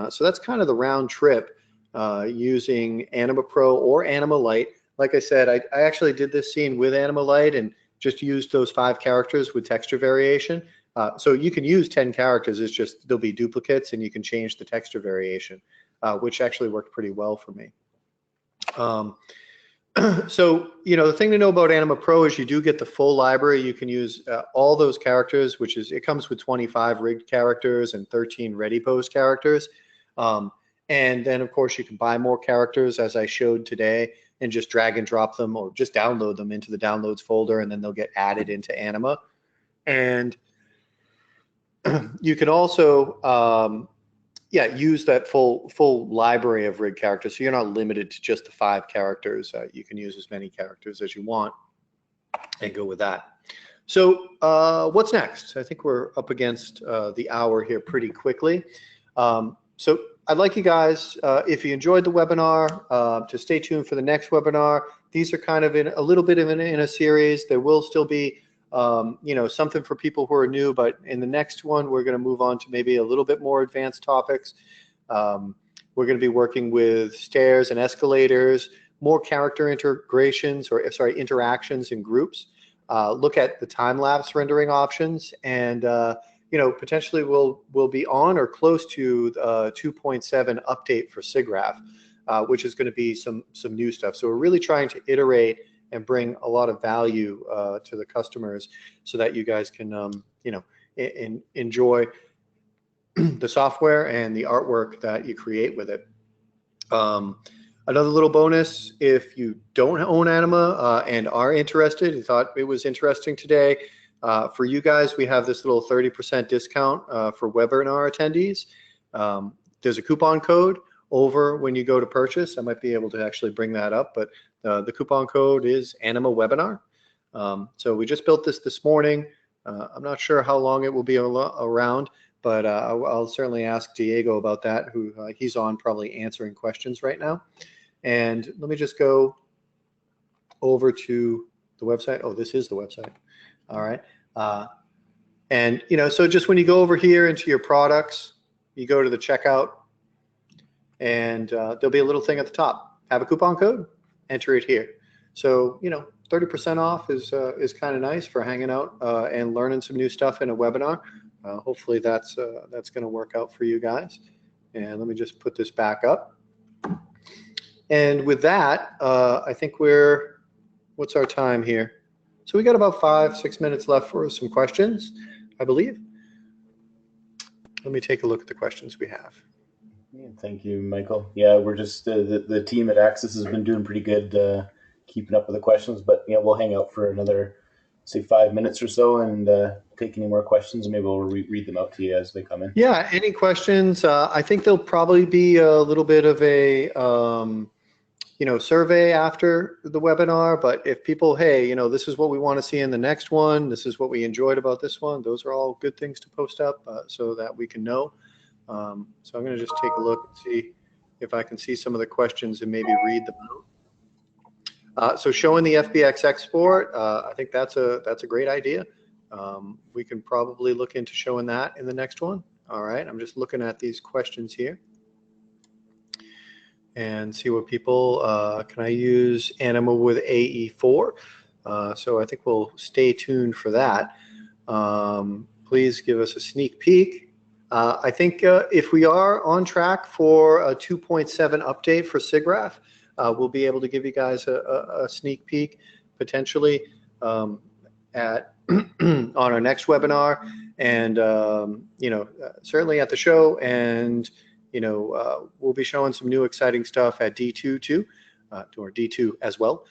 So that's kind of the round trip using ANIMA Pro or ANIMA Lite. Like I said, I actually did this scene with ANIMA Lite and just used those 5 characters with texture variation. So you can use 10 characters, it's just there'll be duplicates and you can change the texture variation, which actually worked pretty well for me. So, the thing to know about ANIMA Pro is you do get the full library. You can use all those characters, which is, it comes with 25 rigged characters and 13 ready pose characters. And then, of course, you can buy more characters, as I showed today, and just drag and drop them or just download them into the downloads folder, and then they'll get added into Anima. And you can also, use that full library of rig characters. So you're not limited to just the 5 characters. You can use as many characters as you want and go with that. So what's next? I think we're up against the hour here pretty quickly. So I'd like you guys, if you enjoyed the webinar, to stay tuned for the next webinar. These are kind of in a little bit of in a series. There will still be something for people who are new, but in the next one, we're going to move on to maybe a little bit more advanced topics. We're going to be working with stairs and escalators, more character integrations, or sorry, interactions in groups. Look at the time-lapse rendering options, and potentially we'll be on or close to 2.7 update for SIGGRAPH, which is going to be some new stuff. So we're really trying to iterate and bring a lot of value to the customers, so that you guys can enjoy the software and the artwork that you create with it. Another little bonus, if you don't own Anima and are interested, you thought it was interesting today, for you guys, we have this little 30% discount for webinar attendees. There's a coupon code over when you go to purchase. I might be able to actually bring that up, but the coupon code is Anima Webinar. So we just built this morning. I'm not sure how long it will be around, but I'll certainly ask Diego about that, who he's on probably answering questions right now. And let me just go over to the website. Oh, this is the website. All right. And so just when you go over here into your products, you go to the checkout, and there'll be a little thing at the top. Have a coupon code, enter it here. So 30% off is kind of nice for hanging out and learning some new stuff in a webinar. Hopefully that's going to work out for you guys. And let me just put this back up. And with that, I think what's our time here? So we got about 5-6 minutes left for some questions, I believe. Let me take a look at the questions we have. Yeah, thank you, Michael. Yeah, we're just the team at Axis has been doing pretty good keeping up with the questions, but we'll hang out for another, say, 5 minutes or so, and take any more questions, and maybe we'll read them out to you as they come in. Yeah, any questions? I think there'll probably be a little bit of a survey after the webinar, but if people, hey, this is what we want to see in the next one, this is what we enjoyed about this one, those are all good things to post up so that we can know. So I'm going to just take a look and see if I can see some of the questions and maybe read them out. So showing the FBX export, I think that's a great idea. We can probably look into showing that in the next one. All right, I'm just looking at these questions here and see what people, can I use ANIMA with AE4? So I think we'll stay tuned for that. Please give us a sneak peek. I think if we are on track for a 2.7 update for SIGGRAPH, we'll be able to give you guys a sneak peek potentially at on our next webinar, and certainly at the show, and we'll be showing some new exciting stuff at D2 too, or D2 as well.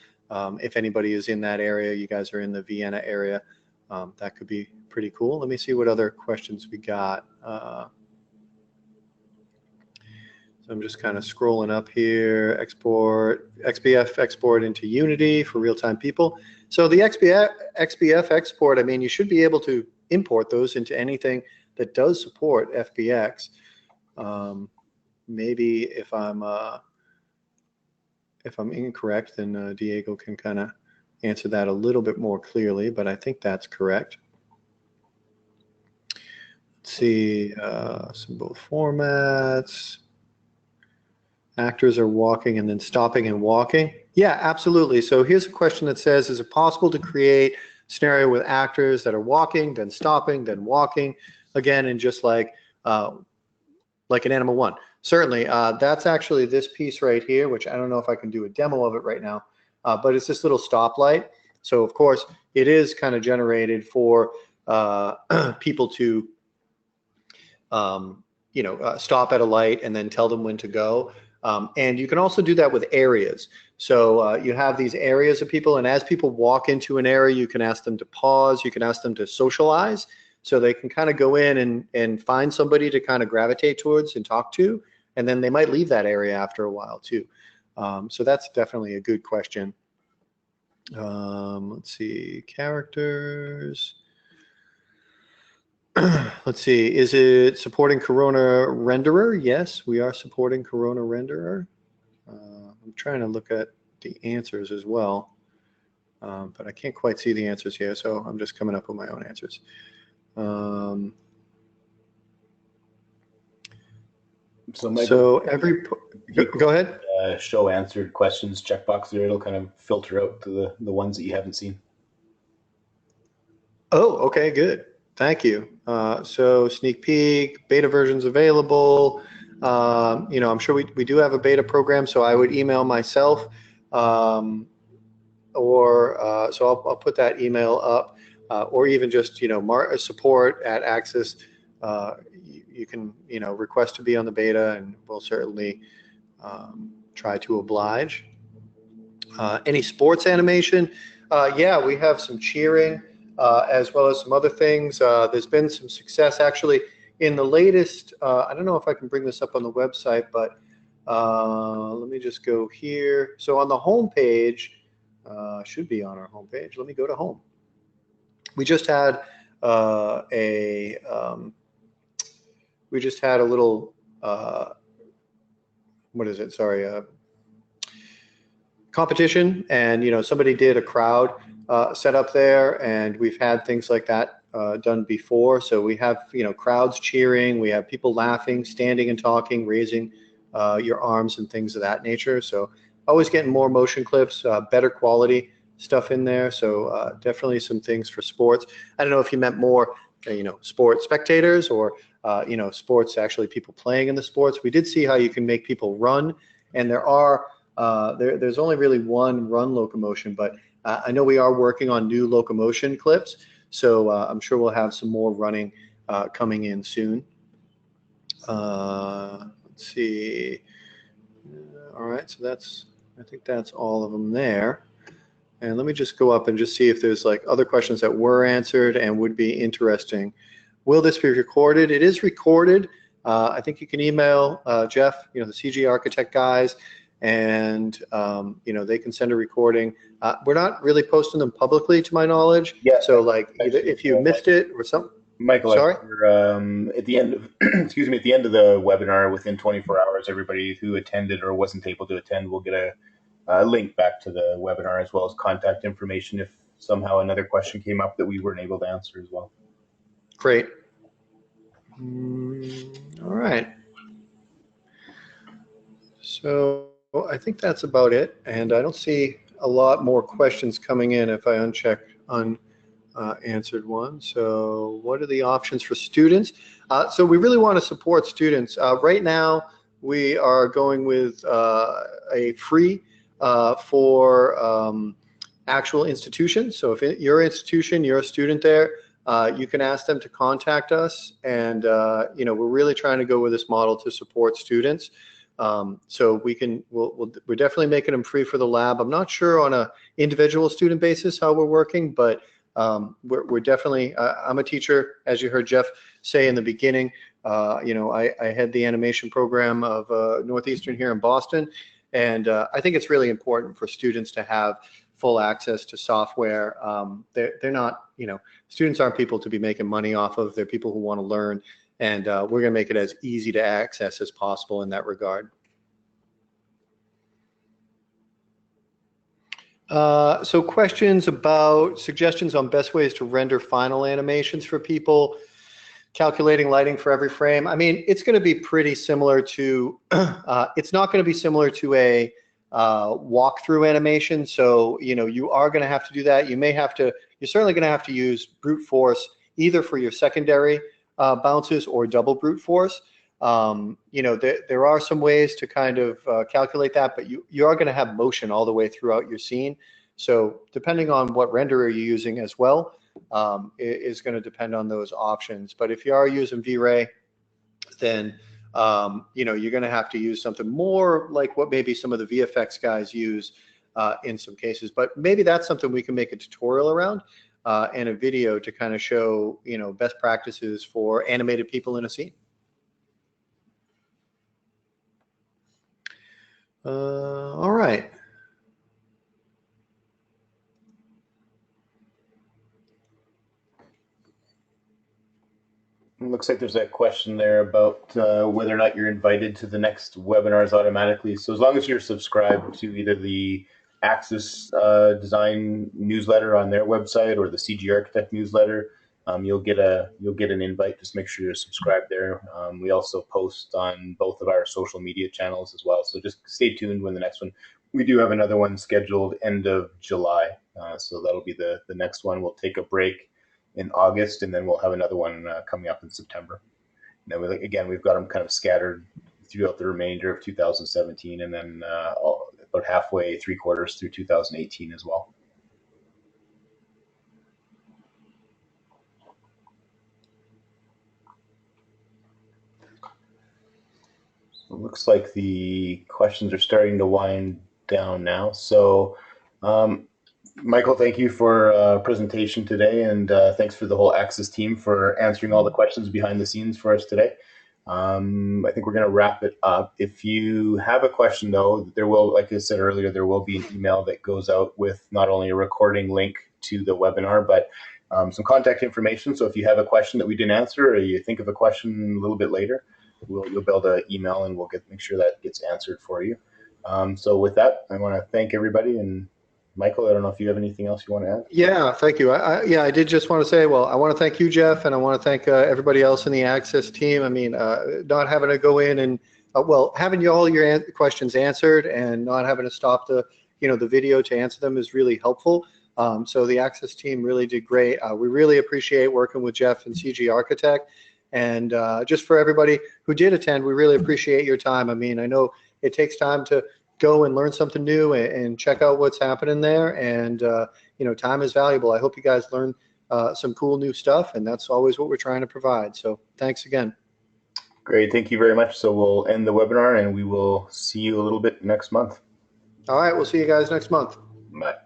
If anybody is in that area, you guys are in the Vienna area, that could be pretty cool. Let me see what other questions we got. So I'm just kind of scrolling up here. XBF export into Unity for real-time people. So the XBF export, I mean, you should be able to import those into anything that does support FBX. Maybe if I'm incorrect, then Diego can kind of answer that a little bit more clearly, but I think that's correct. Let's see, some both formats. Actors are walking and then stopping and walking. Yeah, absolutely. So here's a question that says, is it possible to create a scenario with actors that are walking, then stopping, then walking again, and just like an ANIMA 1? Certainly. That's actually this piece right here, which I don't know if I can do a demo of it right now, but it's this little stoplight. So of course it is kind of generated for people to stop at a light and then tell them when to go. And you can also do that with areas. So you have these areas of people, and as people walk into an area, you can ask them to pause, you can ask them to socialize, so they can kind of go in and find somebody to kind of gravitate towards and talk to, and then they might leave that area after a while too. So that's definitely a good question. Let's see, characters. Let's see, is it supporting Corona Renderer? Yes, we are supporting Corona Renderer. I'm trying to look at the answers as well, but I can't quite see the answers here, so I'm just coming up with my own answers. Go ahead. Show answered questions checkbox there. It'll kind of filter out to the ones that you haven't seen. Oh, okay, good. Thank you. So sneak peek, beta versions available. I'm sure we do have a beta program, so I would email myself, so I'll put that email up, or even just support at Axis. You can request to be on the beta, and we'll certainly try to oblige. Any sports animation? Yeah, we have some cheering. As well as some other things. There's been some success actually in the latest, I don't know if I can bring this up on the website, but let me just go here. So on the home page, should be on our home page. Let me go to home. We just had a little, what is it? Sorry, competition, and somebody did a crowd set up there, and we've had things like that done before. So we have crowds cheering, we have people laughing, standing and talking, raising your arms and things of that nature. So always getting more motion clips, better quality stuff in there. So definitely some things for sports. I don't know if you meant more sports spectators or sports, actually people playing in the sports. We did see how you can make people run, and there are there's only really one run locomotion, but I know we are working on new locomotion clips, so I'm sure we'll have some more running coming in soon. Let's see. All right, so I think that's all of them there. And let me just go up and just see if there's like other questions that were answered and would be interesting. Will this be recorded? It is recorded. I think you can email Jeff, the CG Architect guys, and they can send a recording. We're not really posting them publicly, to my knowledge. Yeah, So like, either actually, if you missed it or something. Michael, Sorry. at the end of excuse me, at the end of the webinar, within 24 hours, everybody who attended or wasn't able to attend will get a link back to the webinar, as well as contact information if somehow another question came up that we weren't able to answer as well. Great. All right. So I think that's about it, and I don't see a lot more questions coming in if I uncheck unanswered one. So what are the options for students? So we really want to support students. Right now, we are going with a free for actual institutions. So if your institution, you're a student there, you can ask them to contact us, and we're really trying to go with this model to support students. So we're definitely making them free for the lab. I'm not sure on a individual student basis how we're working, but we're definitely, I'm a teacher, as you heard Jeff say in the beginning. I head the animation program of Northeastern here in Boston, and I think it's really important for students to have full access to software. They're not, students aren't people to be making money off of. They're people who want to learn, and we're going to make it as easy to access as possible in that regard. So questions about suggestions on best ways to render final animations for people, calculating lighting for every frame. I mean, it's going to be pretty similar to, it's not going to be similar to a walkthrough animation. So, you are going to have to do that. You're certainly going to have to use brute force either for your secondary bounces or double brute force. There are some ways to kind of calculate that, but you are going to have motion all the way throughout your scene. So depending on what renderer you're using as well, is going to depend on those options. But if you are using V-Ray, then you're going to have to use something more like what maybe some of the VFX guys use in some cases. But maybe that's something we can make a tutorial around and a video to kind of show best practices for animated people in a scene. All right. It looks like there's a question there about whether or not you're invited to the next webinars automatically. So as long as you're subscribed to either the Axis Design newsletter on their website or the CG Architect newsletter, you'll get an invite. Just make sure you're subscribed there. We also post on both of our social media channels as well. So just stay tuned when the next one. We do have another one scheduled end of July, so that'll be the next one. We'll take a break in August, and then we'll have another one coming up in September. And then again, we've got them kind of scattered throughout the remainder of 2017, and then about halfway, 3/4 through 2018 as well. So it looks like the questions are starting to wind down now. So Michael, thank you for presentation today, and thanks for the whole Axis team for answering all the questions behind the scenes for us today. I think we're going to wrap it up. If you have a question, though, there will, like I said earlier, there will be an email that goes out with not only a recording link to the webinar, but some contact information. So if you have a question that we didn't answer, or you think of a question a little bit later, you'll be able to email, and we'll make sure that gets answered for you. So with that, I want to thank everybody. And Michael, I don't know if you have anything else you want to add? Yeah, thank you. I did just want to say, well, I want to thank you, Jeff, and I want to thank everybody else in the Access team. I mean, not having to go in and, having all your questions answered and not having to stop the video to answer them is really helpful. So the Access team really did great. We really appreciate working with Jeff and CG Architect. And just for everybody who did attend, we really appreciate your time. I mean, I know it takes time to go and learn something new and check out what's happening there. And, time is valuable. I hope you guys learn some cool new stuff, and that's always what we're trying to provide. So thanks again. Great. Thank you very much. So we'll end the webinar, and we will see you a little bit next month. All right. We'll see you guys next month. Bye.